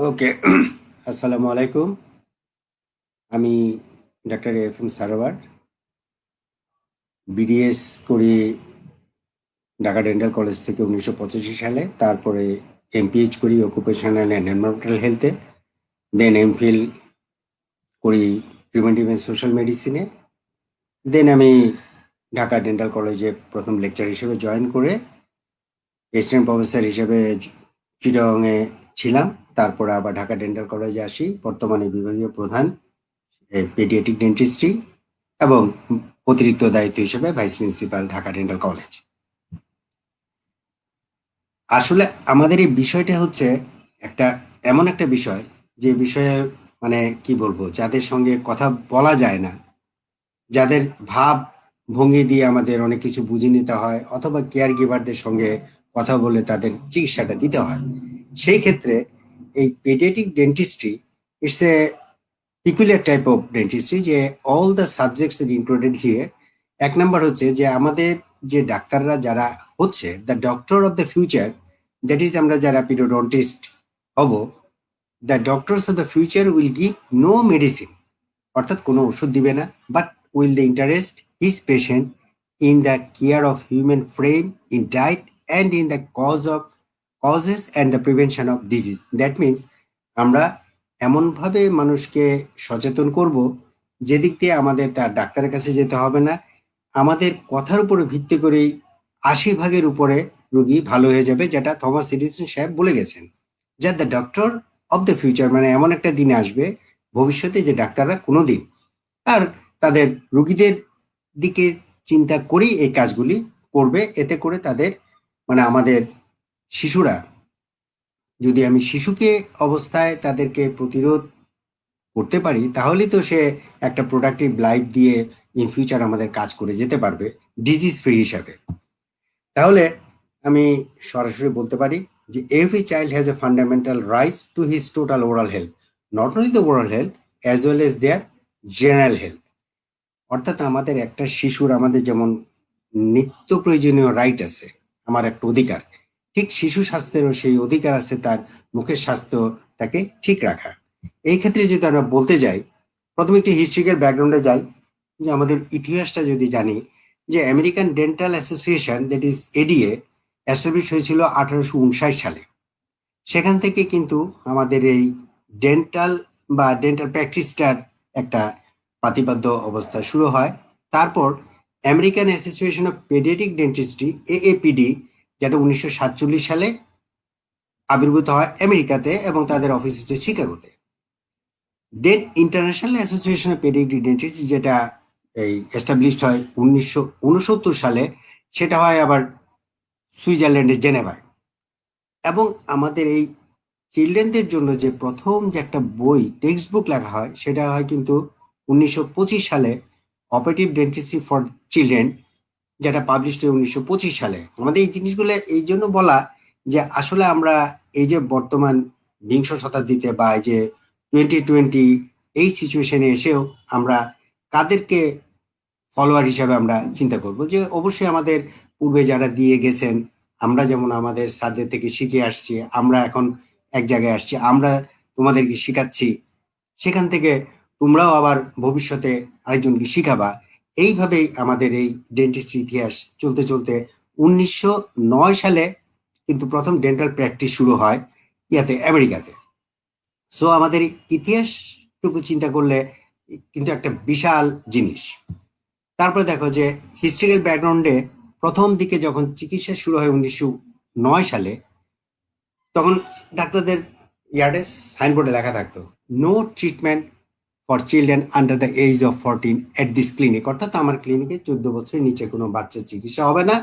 ওকে। আসসালামু আলাইকুম। আমি ডাক্তার এফ এম সারোয়ার, বিডিএস করি ঢাকা ডেন্টাল কলেজ থেকে 1985 সালে। তারপরে এমপিএইচ করি অকুপেশনাল অ্যান্ড এনভায়রনমেন্টাল হেলথে। দেন এমফিল করি প্রিভেন্টিভ অ্যান্ড সোশ্যাল মেডিসিনে। দেন আমি ঢাকা ডেন্টাল কলেজে প্রথম লেকচার হিসেবে জয়েন করে অ্যাসিস্ট্যান্ট প্রফেসর হিসেবে চিটাগংয়ে ছিলাম। তারপরে আবার ঢাকা ডেন্টাল কলেজে আসি, বর্তমানে বিভাগীয় প্রধান পেডিয়াট্রিক ডেন্টিস্ট্রি এবং অতিরিক্ত দায়িত্ব হিসেবে vice principal Dhaka dental college. আসলে আমাদের এই বিষয়টা হচ্ছে একটা এমন একটা বিষয়, যে বিষয়ে মানে কি বলবো, যাদের সঙ্গে কথা বলা যায় না, যাদের ভাব ভঙ্গি দিয়ে আমাদের অনেক কিছু বুঝে নিতে হয়, অথবা কেয়ার গিভারদের সঙ্গে কথা বলে তাদের চিকিৎসাটা দিতে হয়। সেই ক্ষেত্রে এই paediatric dentistry it's a peculiar type of dentistry, যে all the subjects is included here. এক নাম্বার হচ্ছে যে আমাদের যে ডাক্তাররা যারা হচ্ছে the doctor of the future, that is আমরা যারা পিরিওডন্টিস্ট হব, the doctors of the future will give no medicine, অর্থাৎ কোনো ওষুধ দিবে না, but will the interest his patient in the care of human frame, in diet and in the causes and the prevention of disease. That means আমরা এমনভাবে মানুষকে সচেতন করব, যেদিক দিয়ে আমাদের তার ডাক্তারের কাছে যেতে হবে না। আমাদের কথার উপরে ভিত্তি করেই ৮০ ভাগের উপরে রোগী ভালো হয়ে যাবে, যেটা থমাস এডিসন সাহেব বলে গেছেন। যা the doctor of the future, মানে এমন একটা দিন আসবে ভবিষ্যতে যে ডাক্তাররা কোনোদিন আর তাদের রোগীদের দিকে চিন্তা করেই এই কাজগুলি করবে। এতে করে তাদের মানে আমাদের শিশুরা, যদি আমি শিশুকে অবস্থায় তাদেরকে প্রতিরোধ করতে পারি, তাহলেই তো সে একটা প্রোডাক্টিভ লাইফ দিয়ে ইন ফিউচার আমাদের কাজ করে যেতে পারবে ডিজিজ ফ্রি হিসাবে। তাহলে আমি সরাসরি বলতে পারি যে every child has a fundamental rights to his total oral health, not only the oral health as well as their general health. অর্থাৎ আমাদের একটা শিশুর আমাদের যেমন নিত্য প্রয়োজনীয় রাইট আছে, আমার একটা অধিকার, ঠিক শিশু স্বাস্থ্যেরও সেই অধিকার আছে তার মুখের স্বাস্থ্যটাকে ঠিক রাখা। এই ক্ষেত্রে যদি আমরা বলতে যাই, প্রথমে একটি হিস্ট্রিক্যাল ব্যাকগ্রাউন্ডে যাই, যে আমাদের ইতিহাসটা যদি জানি, যে American dental association, that is ADA, establish হয়েছিল 1859 সালে। সেখান থেকে কিন্তু আমাদের এই ডেন্টাল বা ডেন্টাল প্র্যাকটিসটার একটা প্রাতিপাদ্য অবস্থা শুরু হয়। তারপর American Association of paediatric dentistry, AAPD, যেটা 1947 সালে আবির্ভূত হয় আমেরিকাতে এবং তাদের অফিস হচ্ছে শিকাগোতে। Then International Association of paediatric dentistry, যেটা এই এস্টাবলিশড হয় 1969 সালে, সেটা হয় আবার সুইজারল্যান্ডের জেনেভায়। এবং আমাদের এই চিলড্রেনদের জন্য যে প্রথম যে একটা বই টেক্সট বুক লেখা হয়, সেটা হয় কিন্তু 1925 সালে, অপারেটিভ ডেন্টিস্ট্রি ফর চিলড্রেন, যেটা পাবলিশড হয় 1925 সালে। আমাদের এই জিনিসগুলো এই জন্য বলা, যে আসলে আমরা এই যে বর্তমান বিংশ শতাব্দীতে বা এই যে 2020 এই সিচুয়েশনে এসেও আমরা কাদেরকে ফলোয়ার হিসাবে আমরা চিন্তা করব, যে অবশ্যই আমাদের পূর্বে যারা দিয়ে গেছেন, আমরা যেমন আমাদের স্যারদের থেকে শিখে আসছি, আমরা এখন এক জায়গায় আসছি, আমরা তোমাদেরকে শিখাচ্ছি, সেখান থেকে তোমরাও আবার ভবিষ্যতে আরেকজনকে শিখাবা। এইভাবেই আমাদের এই ডেন্টিস্ট্রি ইতিহাস চলতে চলতে 1909 সালে কিন্তু প্রথম ডেন্টাল প্র্যাকটিস শুরু হয় ইয়াতে, আমেরিকাতে। সো আমাদের ইতিহাসটুকু চিন্তা করলে কিন্তু একটা বিশাল জিনিস। তারপরে দেখো যে হিস্ট্রিক্যাল ব্যাকগ্রাউন্ডে প্রথম দিকে যখন চিকিৎসা শুরু হয় 1909 সালে, তখন ডাক্তারদের ইয়ার্ডে সাইনবোর্ডে লেখা থাকতো, no treatment for children under the age of 14 at this clinic, অর্থাৎ আমার ক্লিনিকে 14 বছরের নিচে কোনো বাচ্চার চিকিৎসা হবে না।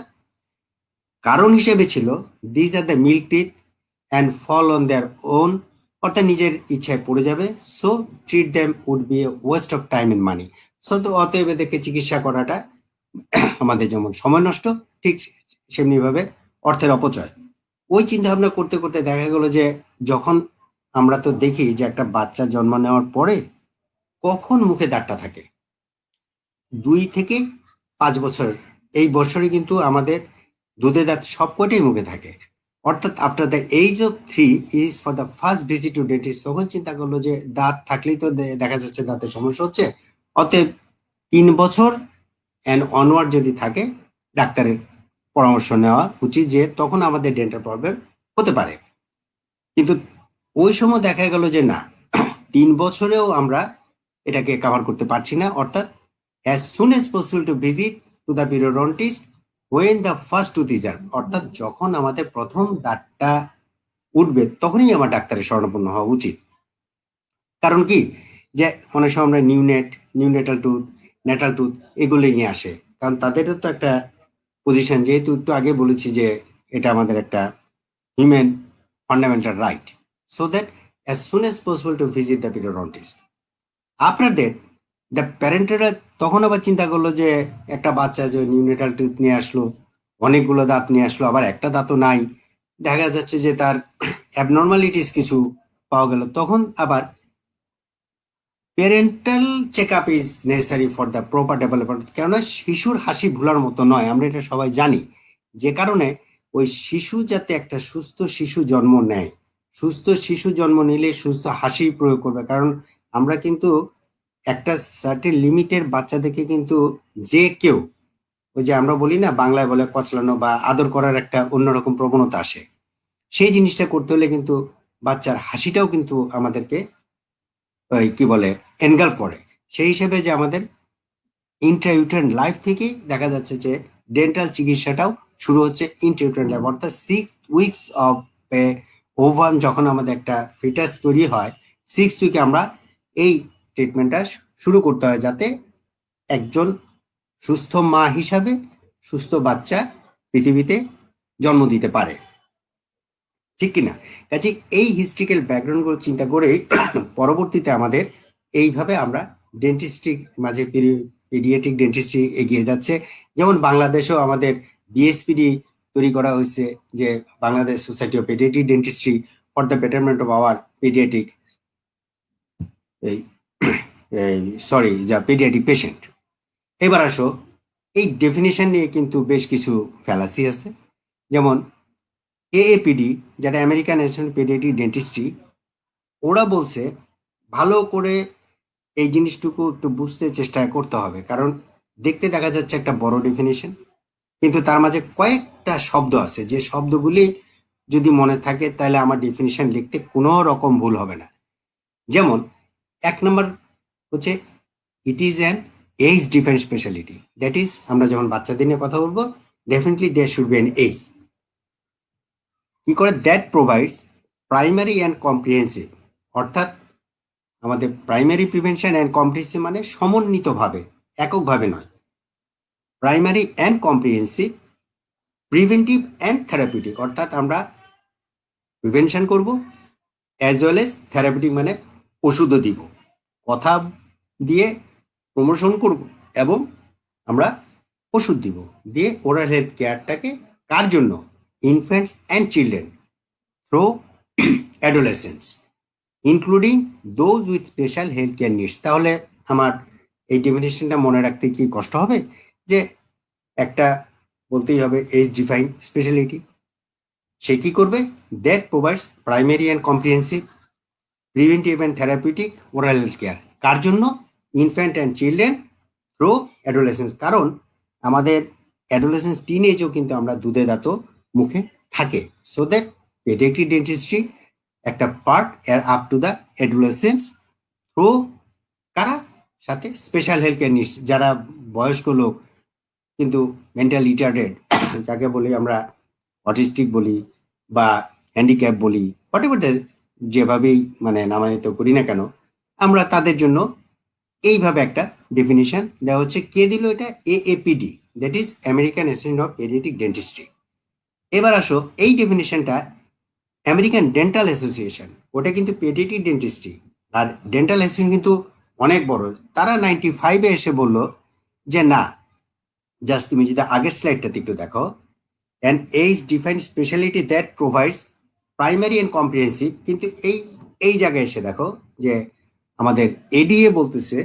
কারণ হিসেবে ছিল, this are the milk teeth and fall on their own, অর্থাৎ নিজের ইচ্ছায় পড়ে যাবে, so treat them would be a waste of time and money. So তো অতএব এদেরকে চিকিৎসা করাটা আমাদের যেমন সময় নষ্ট, ঠিক সেমনি ভাবে অর্থের অপচয়। ওই চিন্তা ভাবনা করতে করতে দেখা গেল যে যখন আমরা তো দেখি যে একটা বাচ্চা জন্ম নেওয়ার পরে কখন মুখে দাঁতটা থাকে, 2 থেকে 5 বছর, এই বছরে কিন্তু আমাদের দুধের দাঁত সব কটাই মুখে থাকে। অর্থাৎ after the age of 3 is for the first visit to dentist. তখন চিন্তা করলো যে দাঁত থাকলেই তো দেখা যাচ্ছে দাঁতের সমস্যা হচ্ছে, অতএব 3 বছর অ্যান্ড অনওয়ার্ড যদি থাকে, ডাক্তারের পরামর্শ নেওয়া উচিত, যে তখন আমাদের ডেন্টাল প্রবলেম হতে পারে। কিন্তু ওই সময় দেখা গেল যে না, 3 বছরেও আমরা এটাকে কভার করতে পারছি না। অর্থাৎ as soon as possible to visit to the periodontist when the first tooth is out. অর্থাৎ যখন আমাদের প্রথম দাঁতটা উঠবে তখনই আমার ডাক্তারের শরণাপন্ন হওয়া উচিত। কারণ কি, যে অনেক সময় আমরা নিউনেটাল টুথ, নেটাল টুথ এগুলো নিয়ে আসে, কারণ তাদেরও তো একটা পজিশন, যেহেতু একটু আগে বলেছি যে এটা আমাদের একটা human fundamental right, so that as soon as possible to visit the periodontist. After that the প্যারেন্টেরা তখন আবার চিন্তা করলো যে একটা বাচ্চা যে নিউনেটাল টুথ নিয়ে আসলো, অনেকগুলো দাঁত নিয়ে আসলো, আবার একটা দাঁতও নাই, দেখা যাচ্ছে যে তার অ্যাবনর্মালিটিস কিছু পাওয়া গেল, তখন আবার parental check up is necessary for the proper development. কেননা শিশুর হাসি ভুলার মতো নয়, আমরা এটা সবাই জানি। যে কারণে ওই শিশু যাতে একটা সুস্থ শিশু জন্ম নেয়, সুস্থ শিশু জন্ম নিলে সুস্থ হাসি প্রয়োগ করবে। কারণ আমরা কিন্তু একটা সার্টেন লিমিটের বাচ্চাদেরকে কিন্তু যে কেউ, ওই যে আমরা বলি না, বাংলায় বলে কচলানো বা আদর করার একটা অন্যরকম প্রবণতা আসে, সেই জিনিসটা করতে হলে কিন্তু বাচ্চার হাসিটাও কিন্তু আমাদেরকে ওই কি বলে এনগালফ করে। সেই হিসেবে যে আমাদের ইন্ট্রাইউটেরাইন লাইফ থেকে দেখা যাচ্ছে যে ডেন্টাল চিকিৎসাটাও শুরু হচ্ছে ইন্ট্রাইউটেরাইন লাইফ, অর্থাৎ 6 উইকস অফ ওভাম, যখন আমাদের একটা ফিটাস তৈরি হয়, 6 উইকে আমরা এই ট্রিটমেন্টটা শুরু করতে হয়, যাতে একজন সুস্থ মা হিসাবে সুস্থ বাচ্চা পৃথিবীতে জন্ম দিতে পারে, ঠিক কিনা? কাজে এই হিস্ট্রিক্যাল ব্যাকগ্রাউন্ডগুলো চিন্তা করেই পরবর্তীতে আমাদের এইভাবে আমরা ডেন্টিস্ট্রি মাঝে পেডিয়াট্রিক ডেন্টিস্ট্রি এগিয়ে যাচ্ছে। যেমন বাংলাদেশেও আমাদের বিএসপিডি তৈরি করা হয়েছে, যে Bangladesh society of paediatric dentistry for the betterment of our paediatric এই সরি যা পেডিয়াট্রিক পেশেন্ট। এবার আসো, এই ডেফিনেশন নিয়ে কিন্তু বেশ কিছু ফ্যালাসি আছে। যেমন এএপিডি, যেটা আমেরিকান ন্যাশনাল পেডিয়াট্রিক ডেন্টিস্ট্রি, ওরা বলছে ভালো করে এই জিনিসটুকু একটু বুঝতে চেষ্টা করতে হবে, কারণ দেখতে দেখা যাচ্ছে একটা বড় ডেফিনেশন, কিন্তু তার মাঝে কয়েকটা শব্দ আছে, যে শব্দগুলি যদি মনে থাকে তাহলে আমার ডেফিনেশন লিখতে কোনো রকম ভুল হবে না। যেমন 1 নম্বর হচ্ছে it is an age different speciality. That is, আমরা যখন বাচ্চাদের নিয়ে কথা বলবো, definitely there should be an age. কি করে? That provides primary and comprehensive. অর্থাৎ আমাদের প্রাইমারি প্রিভেনশন অ্যান্ড কম্প্রিহেন্সিভ মানে সমন্বিতভাবে, এককভাবে নয়। Primary and comprehensive, preventive and therapeutic, অর্থাৎ আমরা প্রিভেনশন করব অ্যাজ ওয়েল এজ থেরাপিউটিক, মানে ওষুধও দিব, কথা দিয়ে প্রমোশন করব এবং আমরা ওষুধ দিব, দিয়ে ওরাল হেলথ কেয়ারটাকে কার জন্য? Infants and children through adolescence including those with special health care needs. তাহলে আমার এই ডেফিনেশনটা মনে রাখতে কি কষ্ট হবে? যে একটা বলতেই হবে এজ ডিফাইন স্পেশালিটি। সে কি করবে? That provides primary and comprehensive, preventive and therapeutic oral health care কার জন্য? Infant and children through adolescence. কারণ আমাদের অ্যাডোলেসেন্স টিনেজও কিন্তু আমরা দুধে দাঁতও মুখে থাকে, সো দ্যাট পেডিয়াট্রিক ডেন্টিস্ট্রি একটা পার্ট এর up to the adolescence through কারা? সাথে স্পেশাল হেলথ কেয়ার নিডস, যারা বয়স্ক লোক কিন্তু মেন্টাল রিটার্ডেড, যাকে বলি আমরা অটিস্টিক বলি বা হ্যান্ডিক্যাপ বলি, হোয়াটএভার যেভাবেই মানে নামায়িত করি না কেন, আমরা তাদের জন্য এইভাবে একটা ডেফিনিশন দেওয়া হচ্ছে। কে দিল এটা? AAPD, that is American Association of paediatric dentistry. এবার আসো, এই ডেফিনিশনটা আমেরিকান ডেন্টাল অ্যাসোসিয়েশন, ওটা কিন্তু পেডিয়াট্রিক ডেন্টিস্ট্রি, আর ডেন্টাল অ্যাসোসিয়েশন কিন্তু অনেক বড়। তারা 95-এ এসে বলল যে না, জাস্ট তুমি যদি আগের স্লাইডটাতে একটু দেখো, an age defined speciality that provides primary and comprehensive, কিন্তু এই এই জায়গায় এসে দেখো যে আমাদের এডিএ বলতেছে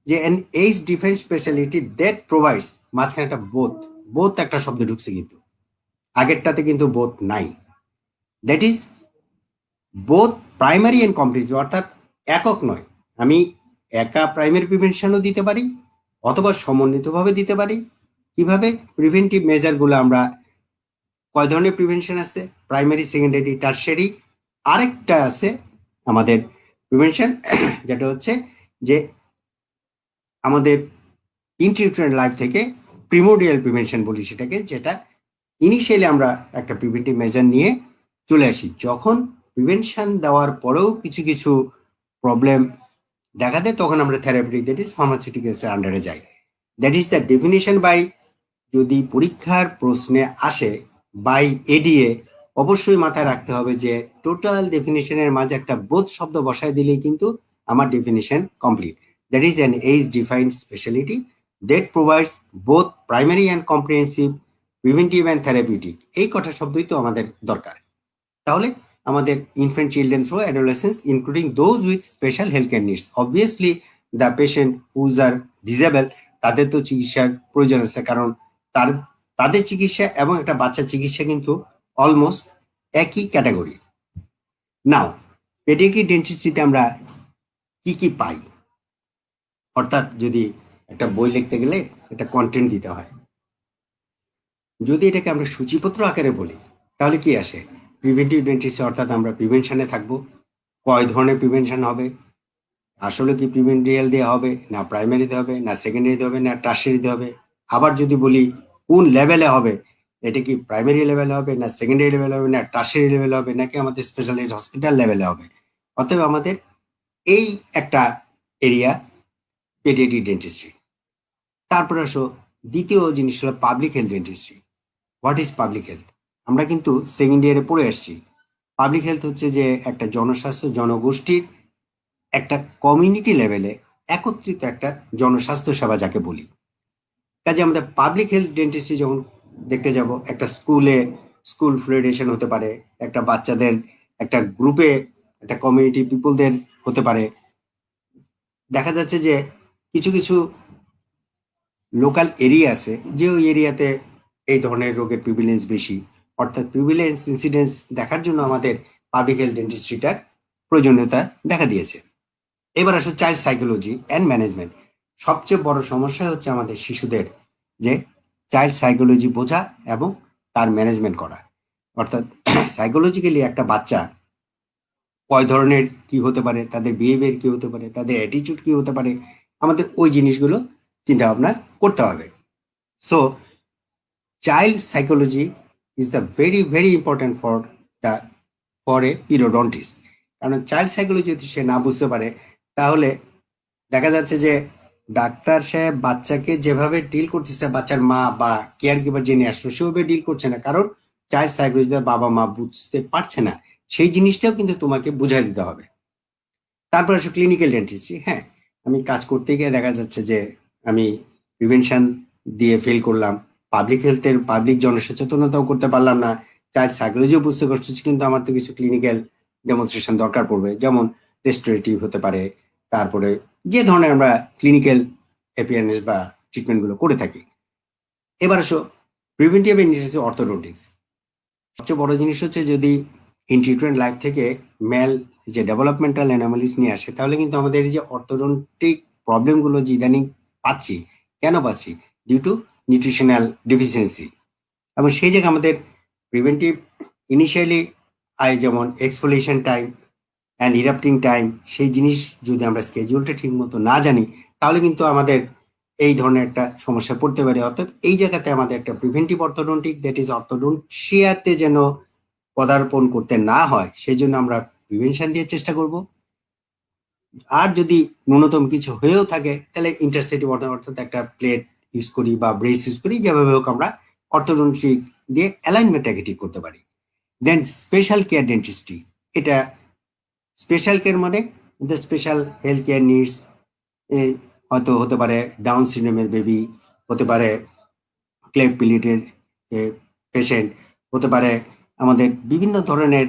যে an age defined speciality that provides, মাঝখানে একটা বোথ, বোথ একটা শব্দ ঢুকছে, কিন্তু আগেরটাতে কিন্তু বোথ নাই। That is both primary and comprehensive, অর্থাৎ একক নয়, আমি একা প্রাইমারি প্রিভেনশনও দিতে পারি অথবা সমন্বিতভাবে দিতে পারি। কিভাবে? প্রিভেন্টিভ মেজারগুলো আমরা কয় ধরনের প্রিভেনশন আছে? Primary, secondary, tertiary. আরেকটা আছে আমাদের প্রিভেনশন যেটা হচ্ছে যে আমাদের ইন্টিউটরাল লাইফ থেকে প্রিমোডিয়াল প্রিভেনশন বলি সেটাকে, যেটা ইনিশিয়ালি আমরা একটা প্রিভেন্টিভ মেজার নিয়ে চলে আসি। যখন প্রিভেনশন দেওয়ার পরেও কিছু কিছু প্রবলেম দেখা দেয় তখন আমরা থেরাপিউটিক, দ্যাট ইজ ফার্মাসিউটিক্যালসের আন্ডারে যাই। That is the definition by, যদি পরীক্ষার প্রশ্নে আসে বাই এডিএ, অবশ্যই মাথায় রাখতে হবে যে টোটাল ডেফিনিশনের মাঝে একটা বোধ শব্দ বসায় দিলেই কিন্তু আমার definition complete. That is an age defined speciality that provides both primary and comprehensive, preventive and therapeutic. এই কটা শব্দই তো আমাদের দরকার। তাহলে আমাদের infant, children through adolescence including those with special health care needs, obviously the patient whose are disable, তাদের তো চিকিৎসার প্রয়োজন আছে, কারণ তার তাদের চিকিৎসা এবং একটা বাচ্চার চিকিৎসা কিন্তু অলমোস্ট একই ক্যাটাগরি। নাও, পেডিয়াট্রিক ডেন্টিস্ট্রিতে আমরা কি কি পাই? অর্থাৎ যদি একটা বই লিখতে গেলে একটা কন্টেন্ট দিতে হয়, যদি এটাকে আমরা সূচিপত্র আকারে বলি তাহলে কি আসে? প্রিভেন্টিভ ডেন্টিস্ট্রি, অর্থাৎ আমরা প্রিভেনশনে থাকবো। কয় ধরনের প্রিভেনশন হবে, আসলে কি প্রিভেন্টিয়াল দেওয়া হবে, না প্রাইমারিতে হবে, না সেকেন্ডারিতে হবে, না টার্সিয়ারিতে হবে? আবার যদি বলি কোন লেভেলে হবে, এটা কি প্রাইমারি লেভেলে হবে, না সেকেন্ডারি লেভেলে হবে, না টার্সিয়ারি লেভেলে হবে, নাকি আমাদের স্পেশালাইজড হসপিটাল লেভেলে হবে? অতএব আমাদের এই একটা এরিয়া পেডিয়াট্রিক ডেন্টিস্ট্রি। তারপরে আসো দ্বিতীয় জিনিস হলো public health dentistry. What is public health? আমরা কিন্তু সেকেন্ড ইয়ারে পড়ে আসছি। পাবলিক হেলথ হচ্ছে যে একটা জনস্বাস্থ্য, জনগোষ্ঠীর একটা কমিউনিটি লেভেলে একত্রিত একটা জনস্বাস্থ্য সেবা যাকে বলি। কাজে আমাদের পাবলিক হেলথ ডেন্টিস্ট্রি যখন দেখতে যাব, একটা স্কুলে স্কুল ফ্লুইডেশন হতে পারে, একটা বাচ্চাদের একটা গ্রুপে একটা কমিউনিটি পিপলদের হতে পারে। দেখা যাচ্ছে যে কিছু কিছু লোকাল এরিয়া আছে যে ওই এরিয়াতে এই ধরনের রোগের প্রিভিলেন্স বেশি, অর্থাৎ প্রিভিলেন্স ইনসিডেন্স দেখার জন্য আমাদের পাবলিক হেলথ ডেন্টিস্ট্রিটার প্রয়োজনীয়তা দেখা দিয়েছে। এবার আসো চাইল্ড সাইকোলজি অ্যান্ড ম্যানেজমেন্ট। সবচেয়ে বড় সমস্যা হচ্ছে আমাদের শিশুদের যে চাইল্ড সাইকোলজি বোঝা এবং তার ম্যানেজমেন্ট করা। অর্থাৎ সাইকোলজিক্যালি একটা বাচ্চা কয় ধরনের কি হতে পারে, তাদের বিহেভিয়ার কি হতে পারে, তাদের অ্যাটিটিউড কি হতে পারে, আমাদের ওই জিনিসগুলো চিন্তা ভাবনা করতে হবে। So child psychology is the very important the for a periodontist, কারণ চাইল্ড সাইকোলজি যদি সে না বুঝতে পারে তাহলে দেখা যাচ্ছে যে ডাক্তার সাহেব বাচ্চাকে যেভাবে ডিল করতেছে, বাচ্চার মা বা কেয়ার গিভার যিনি আসলো সেভাবে ডিল করছে না, কারণ চাইল্ড সাইকোলজি বাবা মা বুঝতে পারছে না। সেই জিনিসটাও কিন্তু তোমাকে বুঝাই দিতে হবে। তারপর আসো ক্লিনিক্যাল ডেন্টিস্ট্রি। হ্যাঁ, আমি কাজ করতে গিয়ে দেখা যাচ্ছে যে আমি প্রিভেনশন দিয়ে ফেল করলাম, পাবলিক হেলথের পাবলিক জনসচেতনতাও করতে পারলাম না, চাইল্ড সাইকোলজিও বুঝতে করছি, কিন্তু আমার তো কিছু ক্লিনিক্যাল ডেমনস্ট্রেশন দরকার পড়বে, যেমন রেস্টোরেটিভ হতে পারে, তারপরে যে ধরনের আমরা ক্লিনিক্যাল অ্যাপিয়ারেন্স বা ট্রিটমেন্টগুলো করে থাকি। এবার আসো প্রিভেন্টিভ অ্যান্ড অর্থোডন্টিক্স। সবচেয়ে বড় জিনিস হচ্ছে যদি ইন্টিগ্রেন্ট লাইফ থেকে মেল যে ডেভেলপমেন্টাল অ্যানোমালিস নিয়ে আসে, তাহলে কিন্তু আমাদের এই যে অর্থোডন্টিক প্রবলেমগুলো যে ইদানিং পাচ্ছি, কেন পাচ্ছি? Due to nutritional deficiency. এবং সেই জায়গায় আমাদের প্রিভেন্টিভ ইনিশিয়ালি যেমন exfoliation time and erupting time, সেই জিনিস যদি আমরা স্কেডিউলটা ঠিক মতো না জানি তাহলে কিন্তু আমাদের এই ধরনের একটা সমস্যা পড়তে পারে। অর্থাৎ এই জায়গাতে আমাদের একটা প্রিভেন্টিভ অর্থোডন্টিক, দ্যাট ইজ অর্থোডন্টিয়াতে যেন পদার্পণ করতে না হয় সেই জন্য আমরা প্রিভেনশন দিয়ে চেষ্টা করব। আর যদি ন্যূনতম কিছু হয়েও থাকে তাহলে ইন্টারসেটিভ অর্থাৎ একটা প্লেট ইউজ করি বা ব্রেস ইউজ করি, যেভাবে হোক আমরা অর্থোডন্টিক দিয়ে অ্যালাইনমেন্টটাকে ঠিক করতে পারি। দেন স্পেশাল কেয়ার ডেন্টিস্ট্রি, এটা স্পেশাল কেয়ার মানে the special health care needs, হয়তো হতে পারে ডাউন সিনড্রোমের বেবি, হতে পারে ক্লেফট প্যালেটের পেশেন্ট, হতে পারে আমাদের বিভিন্ন ধরনের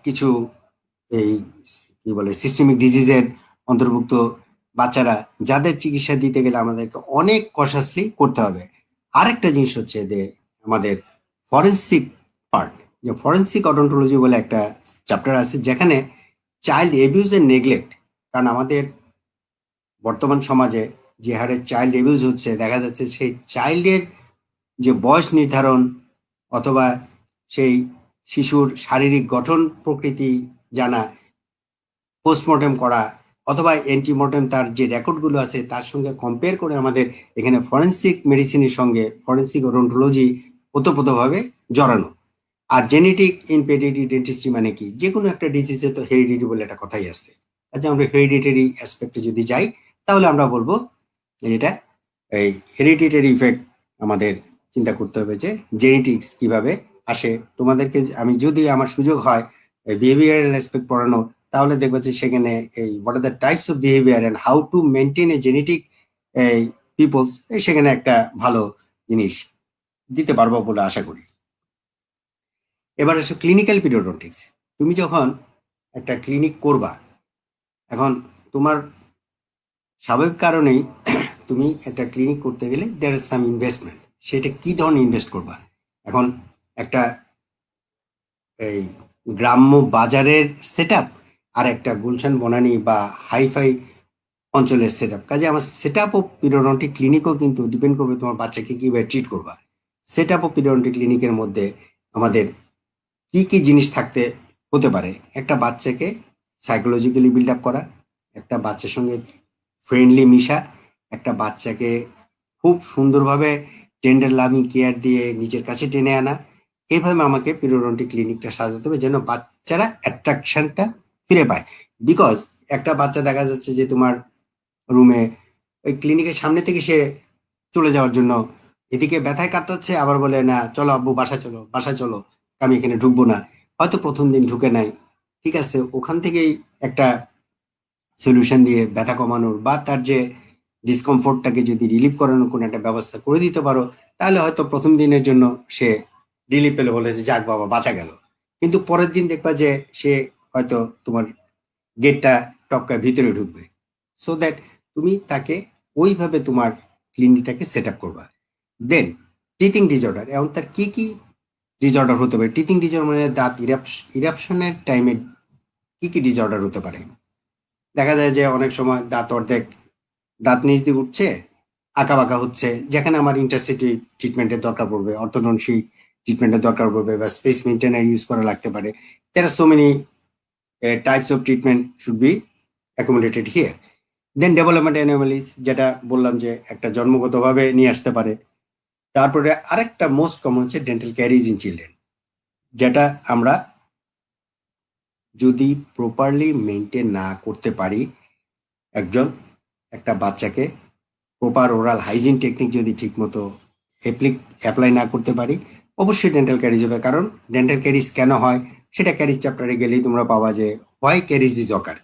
কিছু এই কি বলে সিস্টেমিক ডিজিজের অন্তর্ভুক্ত বাচ্চারা, যাদের চিকিৎসা দিতে গেলে আমাদেরকে অনেক কশাসলি করতে হবে। আরেকটা জিনিস হচ্ছে যে আমাদের ফরেন্সিক পার্ট, যে ফরেন্সিক অডন্টোলজি বলে একটা চ্যাপ্টার আছে, যেখানে চাইল্ড এবিউজ এন্ড নেগলেক্ট, কারণ আমাদের বর্তমান সমাজে যে হারে চাইল্ড এবিউজ হচ্ছে, দেখা যাচ্ছে সেই চাইল্ডের যে বয়স নির্ধারণ অথবা সেই শিশুর শারীরিক গঠন প্রকৃতি জানা, পোস্টমর্টেম করা অথবা অ্যান্টিমর্টেম তার যে রেকর্ডগুলো আছে তার সঙ্গে কম্পেয়ার করে আমাদের এখানে ফরেন্সিক মেডিসিনের সঙ্গে ফরেন্সিক ওডন্টোলজি ওতপ্রোতভাবে জড়ানো। আর জেনেটিক ইনপেডিটি ডেন্টিস্ট্রি মানে কি, যে কোনো একটা ডিজিজে তো হেরিডিটি বলে একটা কথাই আছে। আচ্ছা, আমরা হেরিডিটারি অ্যাসপেক্টে যদি যাই, তাহলে আমরা বলবো যে এটা এই হেরিডিটারি ইফেক্ট আমাদের চিন্তা করতে হবে যে জেনেটিক্স কিভাবে আসে। তোমাদেরকে আমি যদি আমার সুযোগ হয় বিহেভিয়ারাল অ্যাসপেক্ট পড়ানো, তাহলে দেখবো যে সেখানে এই what are the types of behaviour and how to maintain a genetic এই পিপলস, সেখানে একটা ভালো জিনিস দিতে পারবো বলে আশা করি। এবার আসো ক্লিনিক্যাল পিরিওডন্টিক্স। তুমি যখন একটা ক্লিনিক করবা, এখন তোমার স্বাভাবিক কারণেই তুমি একটা ক্লিনিক করতে গেলে দেয়ার ইজ সাম ইনভেস্টমেন্ট। সেটা কি ধরনের ইনভেস্ট করবা? এখন একটা এই গ্রাম্য বাজারের সেট আপ আর একটা গুলশান বনানী বা হাইফাই অঞ্চলের সেট আপ, কাজে আমার সেট আপ ও পিরিওডন্টিক ক্লিনিকও কিন্তু ডিপেন্ড করবে তোমার বাচ্চাকে কিভাবে ট্রিট করবা। সেট আপ ও পিরিওডন্টিক ক্লিনিকের মধ্যে আমাদের কি কি জিনিস থাকতে হতে পারে? একটা বাচ্চাকে সাইকোলজিক্যালি বিল্ড আপ করা, একটা বাচ্চার সঙ্গে ফ্রেন্ডলি মিশা, একটা বাচ্চাকে খুব সুন্দরভাবে টেন্ডার লাভিং কেয়ার দিয়ে নিজের কাছে টেনে আনা। এভাবে আমাকে পিরিওডন্টিক ক্লিনিকটা সাজাতে হবে যেন বাচ্চারা অ্যাট্রাকশনটা ফিরে পায়। বিকজ একটা বাচ্চা দেখা যাচ্ছে যে তোমার রুমে ওই ক্লিনিকের সামনে থেকে সে চলে যাওয়ার জন্য এদিকে ব্যথায় কাতরাচ্ছে, আবার বলে না চলো আব্বু বাসা চলো, বাসা চলো, আমি এখানে ঢুকবো না। হয়তো প্রথম দিন ঢুকে নাই, ঠিক আছে, ওখান থেকেই একটা সলিউশন দিয়ে ব্যথা কমানোর বা তার যে ডিসকমফোর্টটাকে যদি রিলিভ করানোর কোনো একটা ব্যবস্থা করে দিতে পারো, তাহলে হয়তো প্রথম দিনের জন্য সে রিলিফ পেলে, বলে যে যাক বাবা বাঁচা গেল। কিন্তু পরের দিন দেখবা যে সে হয়তো তোমার গেটটা টপকায় ভিতরে ঢুকবে। সো দ্যাট তুমি তাকে ওইভাবে তোমার ক্লিনিকটাকে সেট আপ করবা। দেন টিথিং ডিসঅর্ডার, এবং তার কি কি ডিসঅর্ডার হতে পারে? টিথিং ডিসঅর্ডার মানে দাঁত ইরাপশনের টাইমে কি কি ডিসঅর্ডার হতে পারে? দেখা যায় যে অনেক সময় দাঁত অর্ধেক, দাঁত নিচ দিয়ে উঠছে, আঁকা বাঁকা হচ্ছে, যেখানে আমার ইন্টারসিটি ট্রিটমেন্টের দরকার পড়বে, অর্থোডন্সিক ট্রিটমেন্টের দরকার পড়বে বা স্পেস মেনটেনার ইউজ করা লাগতে পারে। There are so many types of treatment should be accommodated here. Then development anomalies, যেটা বললাম যে একটা জন্মগতভাবে নিয়ে আসতে পারে। তারপরে আরেকটা মোস্ট কমন হচ্ছে ডেন্টাল ক্যারিজ ইন চিলড্রেন, যেটা আমরা যদি প্রপারলি মেনটেন না করতে পারি, একজন একটা বাচ্চাকে প্রপার ওরাল হাইজিন টেকনিক যদি ঠিকমতো অ্যাপ্লাই না করতে পারি, অবশ্যই ডেন্টাল ক্যারিজ হবে। কারণ ডেন্টাল ক্যারিজ কেন হয় সেটা ক্যারিজ চ্যাপ্টারে গেলেই তোমরা পাবা যে why caries is occur.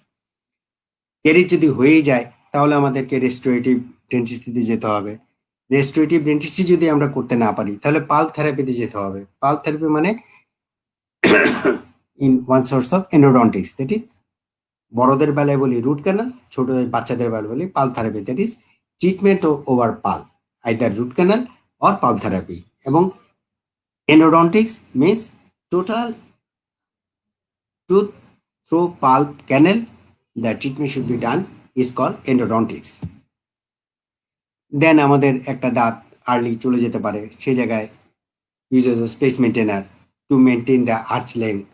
Caries যদি হয়েই যায়, তাহলে আমাদেরকে রেস্টোরেটিভ ডেন্টিস্ট্রিতে যেতে হবে। রেস্টোরেটিভ ডেন্টিস্ট্রি যদি আমরা করতে না পারি, তাহলে পাল থেরাপিতে যেতে হবে। পাল থেরাপি মানে in one source of endodontics, that is বড়দের বেলায় বলি রুট ক্যানাল, ছোট বাচ্চাদের বেলায় বলি pulp therapy, that is treatment over pulp, either root canal or pulp therapy. এবং endodontics means total tooth through pulp canal, the treatment should be done is call endodontics. Then আমাদের একটা দাঁত early চলে যেতে পারে, সেই জায়গায় uses of space maintainer to maintain the arch length,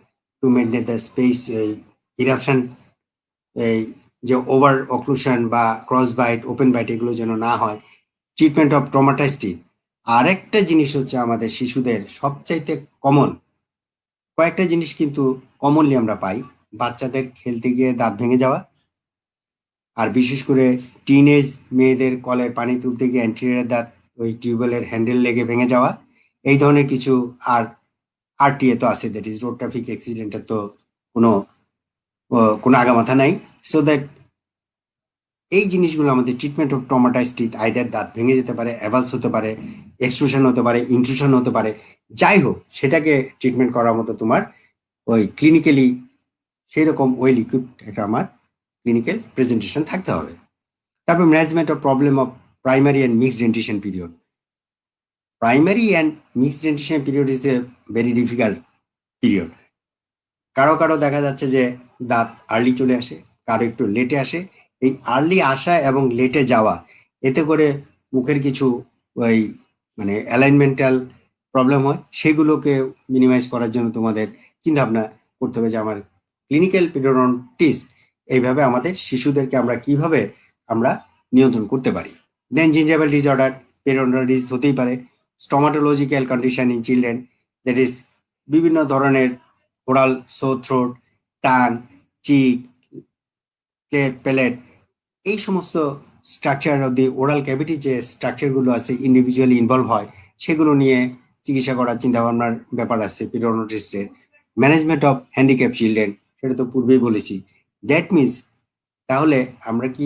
to maintain the space eruption, এই যে ওভার অক্লুশন বা ক্রস বাইট ওপেন বাইট এগুলো যেন না হয়। ট্রিটমেন্ট অফ ট্রমাটাইজড টিথ, আরেকটা জিনিস হচ্ছে আমাদের শিশুদের সবচাইতে কমন কয়েকটা জিনিস কিন্তু কমনলি আমরা পাই। বাচ্চাদের খেলতে গিয়ে দাঁত ভেঙে যাওয়া, আর বিশেষ করে টিনেজ মেয়েদের কলের পানি তুলতে গিয়ে অ্যান্টেরিয়র দাঁত ওই টিউবওয়েলের হ্যান্ডেল লেগে ভেঙে যাওয়া, এই ধরনের কিছু। আর আরটিএ তো আছে, দ্যাট ইজ রোড ট্রাফিক অ্যাক্সিডেন্টের তো কোনো কোনো আগামাথা নাই। সো দ্যাট এই জিনিসগুলো আমাদের treatment of traumatised teeth, either দাঁত ভেঙে যেতে পারে, অ্যাভালস হতে পারে, এক্সট্রুশন হতে পারে, ইনট্রুশন হতে পারে, যাই হোক সেটাকে ট্রিটমেন্ট করার মতো তোমার ওই ক্লিনিক্যালি সেই রকম ওয়েল ইকুইপড একটা আমার ক্লিনিক্যাল প্রেজেন্টেশন থাকতে হবে। তারপর management of problem of primary and mixed dentition period. Primary and mixed dentition period is a very difficult period. কারো কারো দেখা যাচ্ছে যে দাঁত আর্লি চলে আসে, কারো একটু লেটে আসে। এই আর্লি আসা এবং লেটে যাওয়া, এতে করে মুখের কিছু ওই মানে অ্যালাইনমেন্টাল প্রবলেম হয়, সেগুলোকে মিনিমাইজ করার জন্য তোমাদের চিন্তা ভাবনা করতে হবে যে আমার ক্লিনিক্যাল পিরিয়ডন্টিস, এইভাবে আমাদের শিশুদেরকে আমরা কিভাবে আমরা নিয়ন্ত্রণ করতে পারি। দেন জিঞ্জাইভাল ডিসঅর্ডার, পেরিওডন্টাইটিস হতেই পারে। Stomatological condition in children, that is বিভিন্ন ধরনের ওরাল সোর থ্রোট, টান, চিক, প্যালেট, এই সমস্ত structure of the oral cavity যে স্ট্রাকচারগুলো আছে ইন্ডিভিজুয়ালি ইনভলভ হয়, সেগুলো নিয়ে চিকিৎসা করার চিন্তা ভাবনার ব্যাপার আছে পিরিয়ডন্টিস্টের। ম্যানেজমেন্ট অফ হ্যান্ডিক্যাপ চিলড্রেন, সেটা তো পূর্বেই বলেছি। দ্যাট মিনস, তাহলে আমরা কি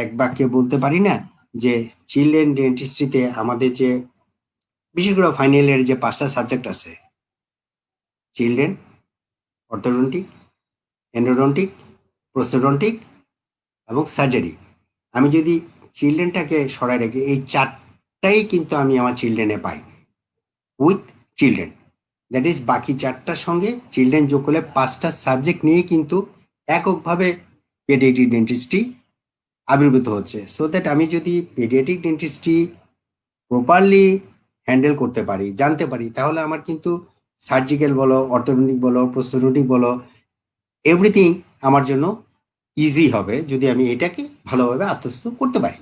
এক বাক্যে বলতে পারি না যে চিলড্রেন ডেন্টিস্ট্রিতে আমাদের যে বিশেষ করে ফাইনাল ইয়ারের যে 5টা সাবজেক্ট আছে, চিলড্রেন, অর্থোডন্টিক, এন্ডোডন্টিক, প্রোস্থোডন্টিক এবং সার্জারি, আমি যদি চিলড্রেনটাকে সরাই রেখে এই 4টাই কিন্তু আমি আমার চিলড্রেনে পাই উইথ চিলড্রেন। দ্যাট ইজ বাকি 4টার সঙ্গে চিলড্রেন যোগ করলে 5টা সাবজেক্ট নিয়ে কিন্তু এককভাবে পেডিয়াট্রিক ডেন্টিস্ট্রি আবির্ভূত হচ্ছে। সো দ্যাট আমি যদি পেডিয়াট্রিক ডেন্টিস্ট্রি প্রপারলি হ্যান্ডেল করতে পারি, জানতে পারি, তাহলে আমার কিন্তু সার্জিক্যাল বলো, অর্থোডন্টিক বলো, প্রোস্থোডন্টিক বলো, এভরিথিং আমার জন্য ইজি হবে যদি আমি এটাকে ভালোভাবে আত্মস্থ করতে পারি।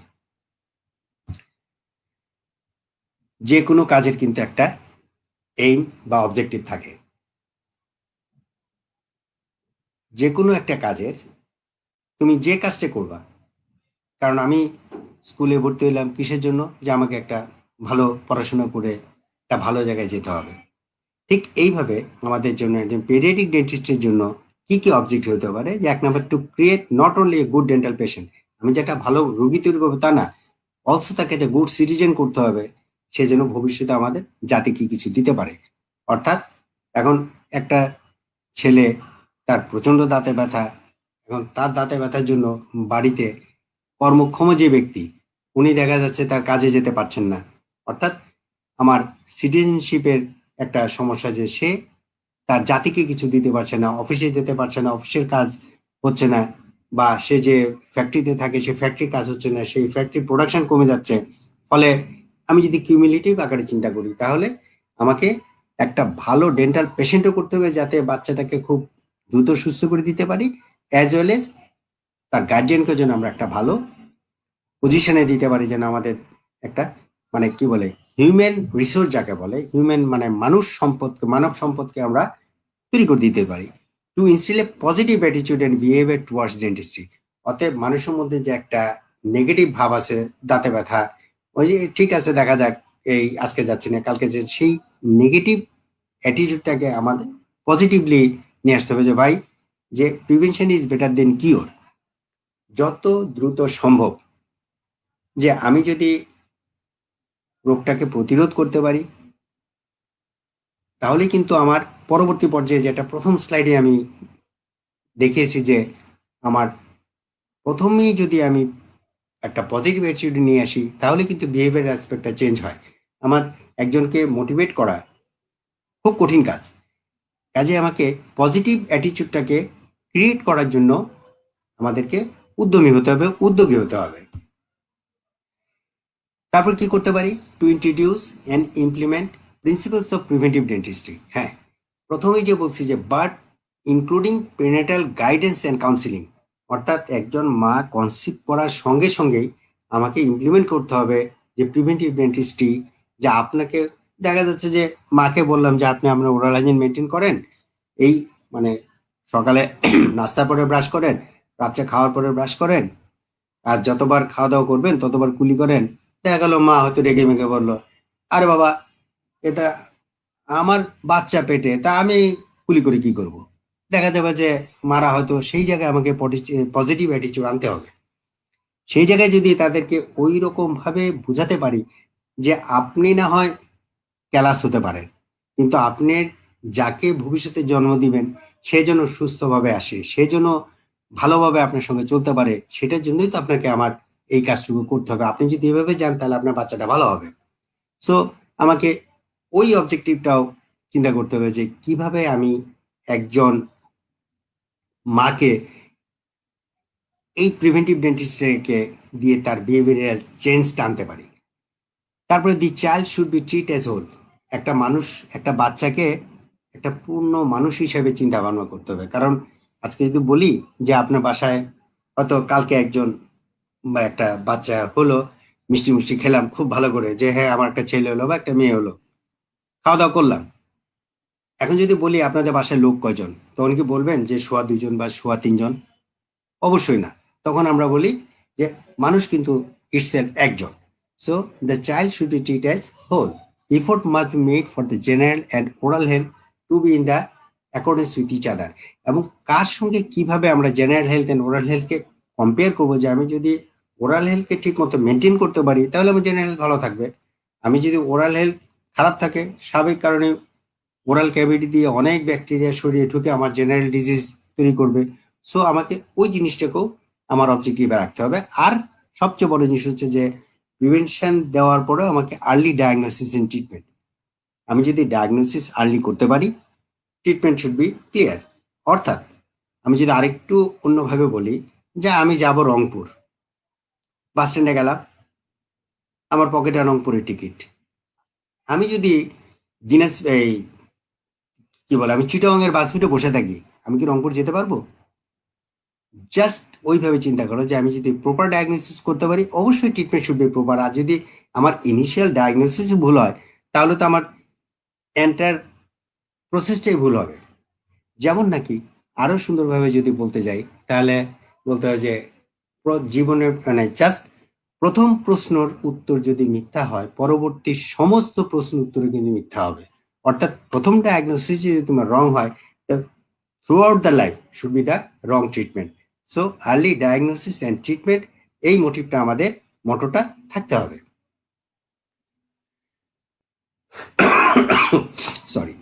যে কোনো কাজের কিন্তু একটা এইম বা অবজেক্টিভ থাকে। যে কোনো একটা কাজের, তুমি যে কাজটা করবা, কারণ আমি স্কুলে ভর্তি হলাম কিসের জন্য, যে আমাকে একটা ভালো পড়াশোনা করে একটা ভালো জায়গায় যেতে হবে। ঠিক এইভাবে আমাদের জন্য একজন পেডিয়াট্রিক ডেন্টিস্টের জন্য কি কি অবজেক্টিভ হতে পারে, যে 1 নম্বর, to create not only a good dental patient, আমি যেটা ভালো রোগী তৈরি করবো তা না, অলসো তাকে একটা গুড সিটিজেন করতে হবে, সে যেন ভবিষ্যতে আমাদের জাতিকে কিছু দিতে পারে। অর্থাৎ এখন একটা ছেলে, তার প্রচন্ড দাঁতে ব্যথা, এখন তার দাঁতে ব্যথার জন্য বাড়িতে কর্মক্ষম যে ব্যক্তি, উনি দেখা যাচ্ছে তার কাজে যেতে পারছেন না। অর্থাৎ আমার সিটিজেনশিপের একটা সমস্যা, যে সে তার জাতিকে কিছু দিতে পারছে না, অফিসে যেতে পারছে না, অফিসের কাজ হচ্ছে না, বা সে যে ফ্যাক্টরিতে থাকে সে ফ্যাক্টরির কাজ হচ্ছে না, সেই ফ্যাক্টরির প্রোডাকশন কমে যাচ্ছে। ফলে আমি যদি কিউমুলেটিভ আকারে চিন্তা করি, তাহলে আমাকে একটা ভালো ডেন্টাল পেশেন্টও করতে হবে, যাতে বাচ্চাটাকে খুব দ্রুত সুস্থ করে দিতে পারি, অ্যাজ ওয়েল এজ তার গার্জিয়ানকে যেন আমরা একটা ভালো পজিশনে দিতে পারি, যেন আমাদের একটা মানে কি বলে হিউম্যান রিসোর্স যাকে বলে, হিউম্যান মানে মানব সম্পদকে আমরা তৈরি করে দিতে পারি, to instil a positive attitude and behaviour towards dentistry. অতএব মানুষের মধ্যে যে একটা নেগেটিভ ভাব আছে, দাঁতে ব্যথা, ওই যে ঠিক আছে দেখা যাক, এই আজকে যাচ্ছি না কালকে, যে সেই নেগেটিভ অ্যাটিটিউডটাকে আমাদের পজিটিভলি নিয়ে আসতে হবে, যে ভাই, যে prevention is better then cure. যত দ্রুত সম্ভব যে আমি যদি রোগটাকে প্রতিরোধ করতে পারি, তাহলে কিন্তু আমার পরবর্তী পর্যায়ে, যেটা প্রথম স্লাইডে আমি দেখিয়েছি, যে আমার প্রথমেই যদি আমি একটা পজিটিভ অ্যাটিটিউড নিয়ে আসি, তাহলে কিন্তু বিহেভিয়ার অ্যাসপেক্টটা চেঞ্জ হয়। আমার একজনকে মোটিভেট করা খুব কঠিন কাজ, কাজে আমাকে পজিটিভ অ্যাটিটিউডটাকে ক্রিয়েট করার জন্য আমাদেরকে উদ্যমী হতে হবে, উদ্যোগী হতে হবে। তারপর কি করতে পারি, to introduce and implement principles of preventive dentistry. হ্যাঁ, প্রথমেই যে বলছি যে but including prenatal guidance and counselling, অর্থাৎ একজন মা কনসিভ করার সঙ্গে সঙ্গেই আমাকে ইমপ্লিমেন্ট করতে হবে যে প্রিভেন্টিভ ডেন্টিস্ট্রি। যে আপনাকে দেখা যাচ্ছে যে মাকে বললাম যে আপনি আপনার ওরাল হাইজিন মেনটেন করেন, এই মানে সকালে নাস্তার পরে ব্রাশ করেন, রাত্রে খাওয়ার পরে ব্রাশ করেন, আর যতবার খাওয়া দাওয়া করবেন ততবার কুলি করেন। দেখা গেল মা হয়তো রেগে মেগে বললো, আরে বাবা, এটা আমার বাচ্চা পেটে, তা আমি কুলি করে কি করব। দেখা যাবে যে মারা হয়তো সেই জায়গায় আমাকে পজিটিভ অ্যাটিটিউড আনতে হবে। সেই জায়গায় যদি তাদেরকে ওই রকম ভাবে বুঝাতে পারি যে আপনি না হয় ক্যালাস হতে পারেন, কিন্তু আপনি যাকে ভবিষ্যতে জন্ম দিবেন সে যেন সুস্থভাবে আসে, সে যেন ভালোভাবে আপনার সঙ্গে চলতে পারে, সেটার জন্যই তো আপনাকে আমার এই কাজটুকু করতে হবে। আপনি যদি এভাবে যান, তাহলে আপনার বাচ্চাটা ভালো হবে। সো আমাকে ওই অবজেক্টিভটাও চিন্তা করতে হবে যে কিভাবে আমি একজন মাকে এই প্রিভেন্টিভ ডেন্টিস্টকে দিয়ে তার বিহেভিয়ারাল চেঞ্জটা আনতে পারি। তারপরে the child should be treat as whole. একটা মানুষ, একটা বাচ্চাকে একটা পূর্ণ মানুষ হিসেবে চিন্তা ভাবনা করতে হবে। কারণ আজকে যদি বলি যে আপনার বাসায় হয়তো কালকে একজন বা একটা বাচ্চা হলো, মিষ্টি মিষ্টি খেলাম খুব ভালো করে, যে হ্যাঁ আমার একটা ছেলে হলো বা একটা মেয়ে হলো, খাওয়া দাওয়া করলাম। এখন যদি বলি আপনাদের বাসায় লোক কয়জন, তখন কি বলবেন যে সোয়া দুইজন বা সোয়া তিনজন? অবশ্যই না। তখন আমরা বলি যে মানুষ কিন্তু ইটসেলফ একজন। So the child should be treat as whole. Effort must be made for the general and oral health to be in the accordance with each other. এবং কার সঙ্গে কিভাবে আমরা জেনারেল হেলথ অ্যান্ড ওরাল হেলথকে compare করবো, যে আমি যদি ওরাল হেলথকে ঠিক মতো মেনটেন করতে পারি তাহলে আমার জেনারেল হেলথ ভালো থাকবে। আমি যদি ওরাল হেলথ খারাপ থাকে, স্বাভাবিক কারণে ওরাল ক্যাভিটি দিয়ে অনেক ব্যাকটেরিয়া শরীরে ঢুকে আমার জেনারেল ডিজিজ তৈরি করবে। সো আমাকে ওই জিনিসটাকেও আমার অবজেক্টিভে রাখতে হবে। আর সবচেয়ে বড় জিনিস হচ্ছে যে প্রিভেনশন দেওয়ার পরেও আমাকে আর্লি ডায়াগনোসিস এন্ড ট্রিটমেন্ট। আমি যদি ডায়াগনোসিস আর্লি করতে পারি, ট্রিটমেন্ট শুড বি ক্লিয়ার। অর্থাৎ আমি যদি আরেকটু অন্যভাবে বলি, যে আমি যাব রংপুর, বাস স্ট্যান্ডে গেলাম, আমার পকেটে রংপুরের টিকিট। আমি যদি দিনাজ এই কি বলে আমি চিটাগং এর বাস উঠে বসে থাকি, আমি কি রংপুর যেতে পারবো? জাস্ট ওইভাবে চিন্তা করো যে আমি যদি প্রপার ডায়াগনোসিস করতে পারি, অবশ্যই ট্রিটমেন্ট শুড বি প্রপার। আর যদি আমার ইনিশিয়াল ডায়াগনোসিস ভুল হয়, তাহলে তো আমার এন্টার প্রসেসটাই ভুল হবে। যেমন নাকি আরো সুন্দরভাবে যদি বলতে যাই, তাহলে বলতে হয় যে জীবনের মানে জাস্ট প্রথম প্রশ্নর উত্তর যদি মিথ্যা হয়, পরবর্তী সমস্ত প্রশ্ন উত্তর কিন্তু মিথ্যা হবে। অর্থাৎ প্রথম ডায়াগনোসিস যদি তোমার রং হয়, throughout the life should be the wrong treatment. So early diagnosis and treatment, এই মোটিভটা আমাদের মোটোটা থাকতে হবে। Sorry.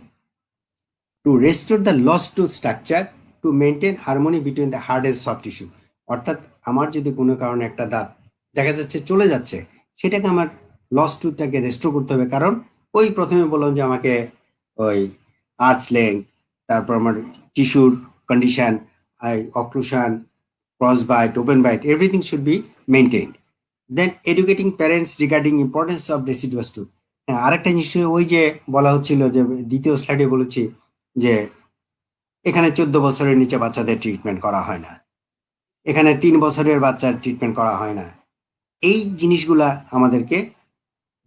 To restore the loss to structure, to maintain harmony between the hard and soft tissue. অর্থাৎ আমার যদি কোনো কারণে একটা দাঁত দেখা যাচ্ছে চলে যাচ্ছে, সেটাকে আমার লস টুথটাকে রেস্টোর করতে হবে। কারণ ওই প্রথমে বললাম যে আমাকে ওই আর্চ লেংথ, তারপর আমার টিস্যুর condition, occlusion, cross bite, open bite, everything should be maintained. Then educating parents regarding importance of deciduous tooth. হ্যাঁ, আরেকটা নিশ্চয়ই ওই যে বলা হচ্ছিল যে দ্বিতীয় স্লাইডে বলেছি যে এখানে 14 বছরের নিচে বাচ্চাদের ট্রিটমেন্ট করা হয় না, এখানে 3 বছরের বাচ্চার ট্রিটমেন্ট করা হয় না। এই জিনিসগুলা আমাদেরকে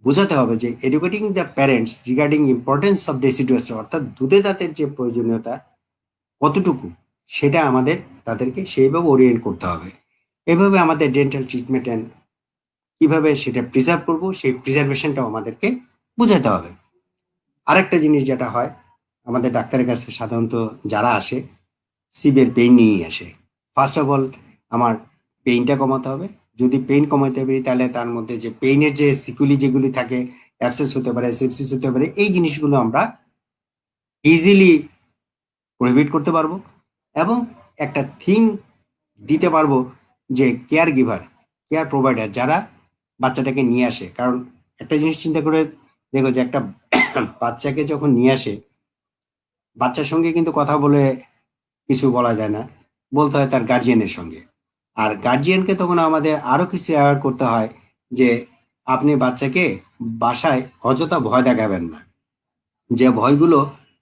বোঝাতে হবে যে educating the parents regarding importance of deciduous, অর্থাৎ দুধে দাঁতের যে প্রয়োজনীয়তা কতটুকু, সেটা আমাদের তাদেরকে সেইভাবে ওরিয়েন্ট করতে হবে। এভাবে আমাদের ডেন্টাল ট্রিটমেন্ট অ্যান্ড কিভাবে সেটা প্রিজার্ভ করব, সেই প্রিজার্ভেশনটাও আমাদেরকে বুঝাতে হবে। আরেকটা জিনিস যেটা হয়, আমাদের ডাক্তারের কাছে সাধারণত যারা আসে সিভিয়ার পেইন নিয়েই আসে। ফার্স্ট অফ অল আমার পেইনটা কমাতে হবে। যদি পেইন কমাতে পারি, তাহলে তার মধ্যে যে পেইনের যে সিকুলি যেগুলি থাকে, অ্যাবসেস হতে পারে, সেপসিস হতে পারে, এই জিনিসগুলো আমরা ইজিলি প্রহিবিট করতে পারবো। এবং একটা থিম দিতে পারবো যে কেয়ার গিভার, কেয়ার প্রোভাইডার যারা বাচ্চাটাকে নিয়ে আসে। কারণ একটা জিনিস চিন্তা করে দেখো যে একটা বাচ্চাকে যখন নিয়ে আসে, বাচ্চার সঙ্গে কিন্তু কথা বলে কিছু বলা যায় না, বলতে হয় তার গার্জিয়ানের সঙ্গে। আর গার্জিয়ানকে তখন আমাদের আরো কিছু অ্যাওয়ার করতে হয় যে আপনি বাচ্চাকে বাসায় অযথা ভয় দেখাবেন না, যে ভয়গুলো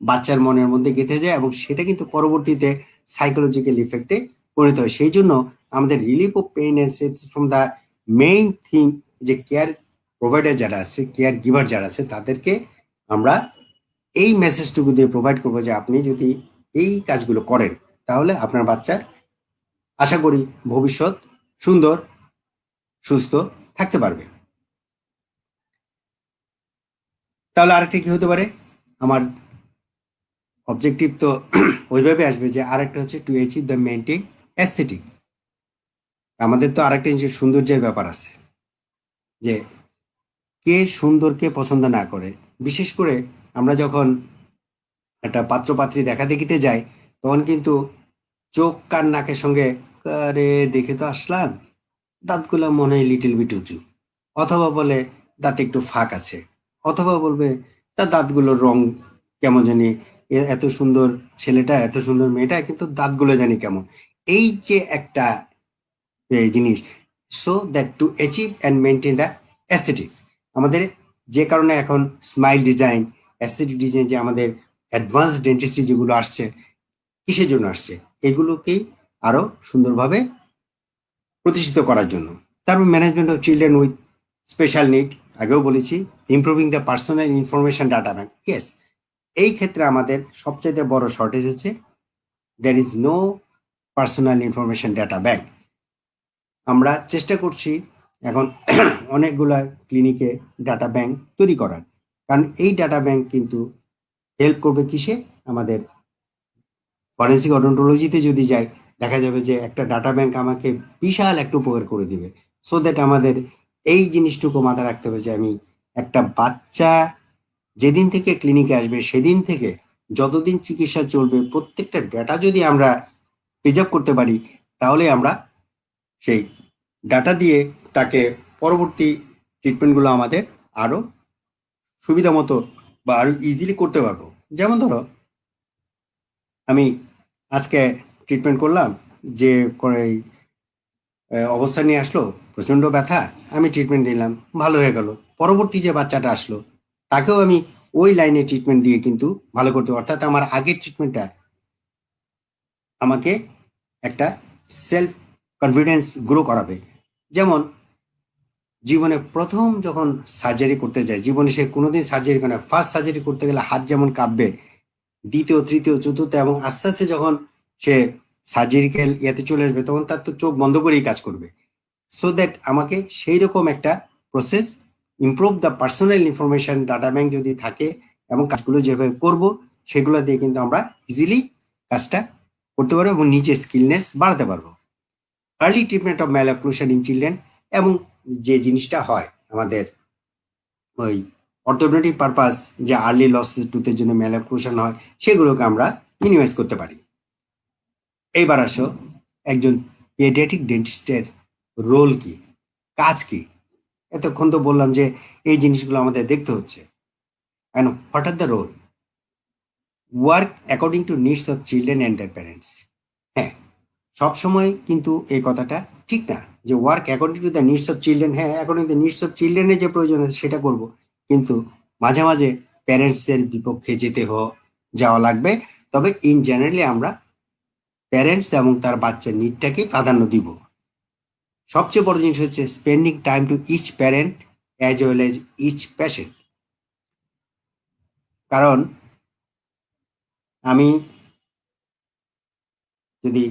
বাচ্চার মনের মধ্যে গেঁথে যায় এবং সেটা কিন্তু পরবর্তীতে সাইকোলজিক্যাল ইফেক্টে পরিণত হয়। সেই জন্য আমাদের relief of pain and safes from the main thing, যে কেয়ার প্রোভাইডার যারা আছে, কেয়ার গিভার যারা আছে, তাদেরকে আমরা এই মেসেজটুকু দিয়ে প্রোভাইড করবো যে আপনি যদি এই কাজগুলো করেন, তাহলে আপনার বাচ্চার আশা করি ভবিষ্যৎ সুন্দর, সুস্থ থাকতে পারবে। তাহলে আরেকটা কি হতে পারে, আমার অবজেক্টিভ তো ওইভাবে আসবে যে আরেকটা হচ্ছে to achieve the maintain aesthetic. আমাদের তো আরেকটা জিনিস সৌন্দর্যের ব্যাপার আছে, যে কে সুন্দরকে পছন্দ না করে। বিশেষ করে আমরা যখন একটা পাত্র পাত্রী দেখা দেখিতে যাই, তখন কিন্তু চোখ কান নাকের সঙ্গে আরে দেখে তো আসলাম, দাঁতগুলো মনে হয় লিটল বিট উঁচু, অথবা বলে দাঁতে একটু ফাঁক আছে, অথবা বলবে তার দাঁতগুলোর রং কেমন জানি এত সুন্দর ছেলেটা, এত সুন্দর মেয়েটা, কিন্তু দাঁতগুলো জানি কেমন। এই যে একটা জিনিস, so that to achieve and maintain the aesthetics, আমাদের যে কারণে এখন স্মাইল ডিজাইন, অ্যাস্থেটিক ডিজাইন, যে আমাদের অ্যাডভান্স ডেন্টিস্ট্রি যেগুলো আসছে, কিসের জন্য আসছে? এগুলোকেই আরো সুন্দরভাবে প্রতিষ্ঠিত করার জন্য। তারপর management of children with special need, আগেও বলেছি। Improving the personal information data bank, yes, এই ক্ষেত্রে আমাদের সবচেয়ে বড় শর্টেজ হচ্ছে there is no personal information data bank. আমরা চেষ্টা করছি এখন অনেকগুলা ক্লিনিকে ডাটা ব্যাংক তৈরি করার, কারণ এই ডাটা ব্যাংক কিন্তু হেল্প করবে কিসে? আমাদের ফরেন্সিক অডন্টোলজিতে যদি যাই, দেখা যাবে যে একটা ডাটা ব্যাংক আমাকে বিশাল একটা উপকার করে দিবে। সো দ্যাট আমাদের এই জিনিসটুকু মাথায় রাখতে হবে যে আমি একটা বাচ্চা যেদিন থেকে ক্লিনিকে আসবে সেদিন থেকে যতদিন চিকিৎসা চলবে, প্রত্যেকটা ডেটা যদি আমরা প্রিজার্ভ করতে পারি, তাহলে আমরা সেই ডাটা দিয়ে তাকে পরবর্তী ট্রিটমেন্টগুলো আমাদের আরো সুবিধা মতো বা আরো ইজিলি করতে পারবো। যেমন ধরো, আমি আজকে ট্রিটমেন্ট করলাম, যে করে অবস্থা নিয়ে আসলো, প্রচন্ড ব্যথা, আমি ট্রিটমেন্ট দিলাম, ভালো হয়ে গেল। পরবর্তী যে বাচ্চাটা আসলো, তাকেও আমি ওই লাইনে ট্রিটমেন্ট দিয়ে কিন্তু ভালো করতে, অর্থাৎ আমার আগের ট্রিটমেন্টটা আমাকে একটা সেলফ কনফিডেন্স গ্রো করাবে। যেমন জীবনে প্রথম যখন সার্জারি করতে যায়, জীবনে সে কোনোদিন সার্জারি করে না, ফার্স্ট সার্জারি করতে গেলে হাত যেমন কাঁপবে, দ্বিতীয়, তৃতীয়, চতুর্থ, এবং আস্তে আস্তে যখন সে সার্জারিক্যাল ইয়েতে চলে আসবে, তখন তার তো চোখ বন্ধ করেই কাজ করবে। সো দ্যাট আমাকে সেই রকম একটা process, improve the personal information data bank যদি থাকে, এবং কাজগুলো যেভাবে করব সেগুলো দিয়ে কিন্তু আমরা ইজিলি কাজটা করতে পারবো এবং নিজের স্কিলনেস বাড়াতে পারবো। Early treatment of malocclusion in children, এবং যে জিনিসটা হয় আমাদের ওই অর্থোপেডিক পারপাস, যে আর্লি লস টুথের জন্য ম্যালাক্লুশন হয়, সেগুলোকে আমরা মিনিমাইজ করতে পারি। এইবার আসো, একজন পেডিয়াট্রিক ডেন্টিস্টের রোল কি, কাজ কি? এতক্ষণ তো বললাম যে এই জিনিসগুলো আমাদের দেখতে হচ্ছে। And what are the role? Work according to needs of children and their parents. হ্যাঁ, সবসময় কিন্তু এই কথাটা ঠিক না যে work according to the needs of children. হ্যাঁ, according to the needs of চিলড্রেনের যে প্রয়োজন আছে সেটা করব, কিন্তু মাঝে মাঝে প্যারেন্টসের বিপক্ষে যাওয়া লাগবে। তবে ইন জেনারেলি আমরা প্যারেন্টস এবং তার বাচ্চার নিডটাকে প্রাধান্য দিব। সবচেয়ে বড় জিনিস হচ্ছে spending time to each parent as well as each patient. কারণ আমি যদি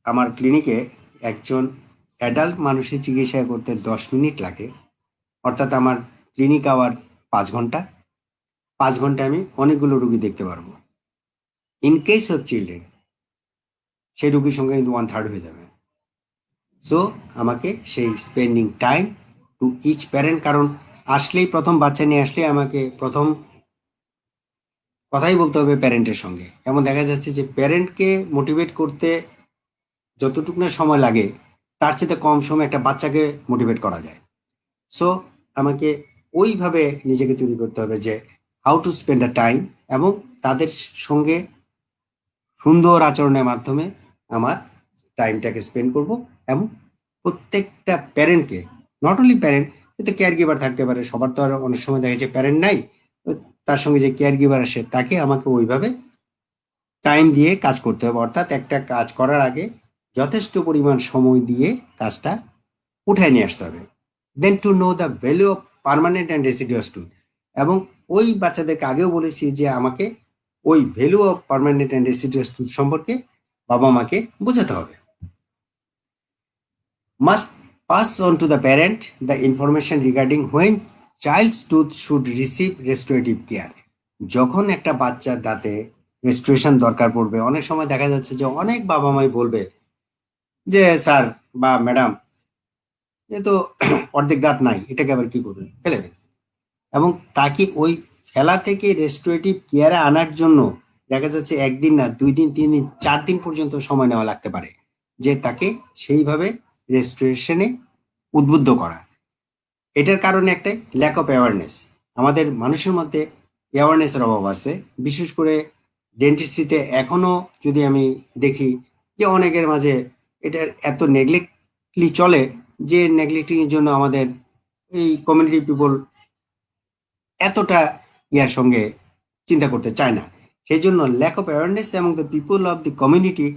আমার ক্লিনিকে একজন অ্যাডাল্ট মানুষের চিকিৎসা করতে 10 মিনিট লাগে, অর্থাৎ আমার ক্লিনিক আওয়ার 5 ঘন্টা, 5 ঘন্টায় আমি অনেকগুলো রুগী দেখতে পারবো। ইন কেস অফ চিলড্রেন, সেই রুগীর সংখ্যা কিন্তু 1/3 হয়ে যাবে। সো আমাকে সেই spending time to each parent, কারণ আসলেই প্রথম বাচ্চা নিয়ে আসলে আমাকে প্রথম কথাই বলতে হবে প্যারেন্টের সঙ্গে। এমন দেখা যাচ্ছে যে প্যারেন্টকে মোটিভেট করতে যতটুকু না সময় লাগে, তার চেয়ে কম সময় একটা বাচ্চাকে মোটিভেট করা যায়। সো আমাকে ওইভাবে নিজেকে তৈরি করতে হবে যে how to spend the time, এবং তাদের সঙ্গে সুন্দর আচরণের মাধ্যমে আমার টাইমটাকে স্পেন্ড করব। এবং প্রত্যেকটা প্যারেন্টকে, নট অনলি প্যারেন্ট, কিন্তু কেয়ার গিভার থাকতে পারে, সবার তো আর অনেক সময় দেখা যায় প্যারেন্ট নাই, তো তার সঙ্গে যে কেয়ার গিভার আসে তাকে আমাকে ওইভাবে টাইম দিয়ে কাজ করতে হবে। অর্থাৎ একটা কাজ করার আগে যথেষ্ট পরিমাণ সময় দিয়ে কাজটা উঠায় নিয়ে আসতে হবে। Then to know the value of permanent and deciduous tooth, এবং ওই বাচ্চাদেরকে আগেও বলেছি যে আমাকে ওই value of permanent and deciduous tooth সম্পর্কে বাবা মাকে বোঝাতে হবে। Must pass on to the parent the information regarding when child's tooth should receive restorative care. যখন একটা বাচ্চার দাঁতে রেস্টোরেশন দরকার পড়বে, অনেক সময় দেখা যাচ্ছে যে অনেক বাবা মাই বলবে যে স্যার বা ম্যাডাম, এ তো অর্ধেক দাঁত নাই, এটাকে আবার কি করবেন, ফেলে দেন। এবং তাকে ওই ফেলা থেকে রেস্টোরেটিভ কেয়ারে আনার জন্য দেখা যাচ্ছে 1 দিন না, 2 দিন, 3 দিন, 4 দিন পর্যন্ত সময় নেওয়া লাগতে পারে, যে তাকে সেইভাবে রেস্টোরেশনে উদ্বুদ্ধ করা। এটার কারণে একটাই ল্যাক অফ অ্যাওয়ারনেস। আমাদের মানুষের মধ্যে অ্যাওয়ারনেসের অভাব আছে। বিশেষ করে ডেন্টিস্ট্রিতে এখনো যদি আমি দেখি যে অনেকের মাঝে এটার এত নেগলেক্টলি চলে যে নেগলেক্টিং এর জন্য আমাদের এই কমিউনিটি পিপল এতটা ইয়ার সঙ্গে চিন্তা করতে চায় না। সেই জন্য lack of awareness among the people of the community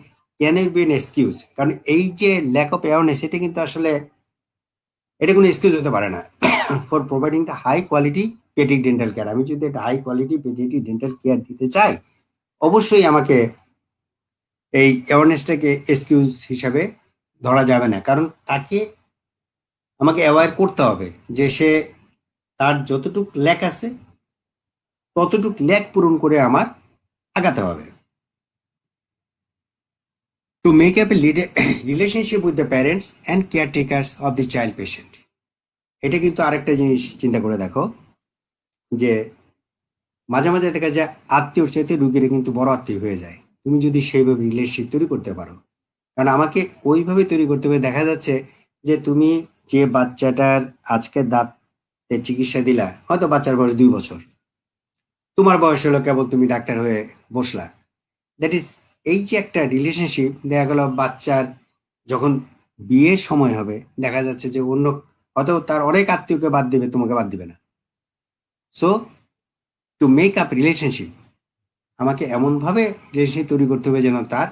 can be an excuse. কারণ এই যে ল্যাক অফ অ্যাওয়ারনেস এটা কিন্তু আসলে এটা কোনো এক্সকিউজ হতে পারে না for providing the high quality pedic dental care. আমি যদি একটা high quality pedic dental care দিতে চাই, অবশ্যই আমাকে এই অ্যাওয়ারনেসটাকে এক্সকিউজ হিসাবে ধরা যাবে না। কারণ তাকে আমাকে অ্যাওয়্যার করতে হবে যে সে তার যতটুক ল্যাক আছে ততটুক ল্যাক পূরণ করে আমার আগাতে হবে। To make up a relationship with the parents and caretakers of the child patient. এটা কিন্তু আরেকটা জিনিস চিন্তা করে দেখো যে মাঝে মাঝে দেখা যায় আত্মীয়র চাইতে রুগীরা কিন্তু বড় আত্মীয় হয়ে যায় তুমি যদি সেইভাবে রিলেশনশিপ তৈরি করতে পারো। কারণ আমাকে ওইভাবে তৈরি করতে হবে। দেখা যাচ্ছে যে তুমি যে বাচ্চাটার আজকে দাঁতের চিকিৎসা দিলা, হয়তো বাচ্চার বয়স 2 বছর, তোমার বয়স হলো কেবল তুমি ডাক্তার হয়ে বসলা। দ্যাট ইজ এই যে একটা রিলেশনশিপ, দেখা গেল বাচ্চার যখন বিয়ের সময় হবে দেখা যাচ্ছে যে অন্য হয়তো তার অনেক আত্মীয়কে বাদ দেবে, তোমাকে বাদ দিবে না। So two make up relationship আমাকে এমনভাবে রিলেশনশিপ তৈরি করতে হবে যেন তার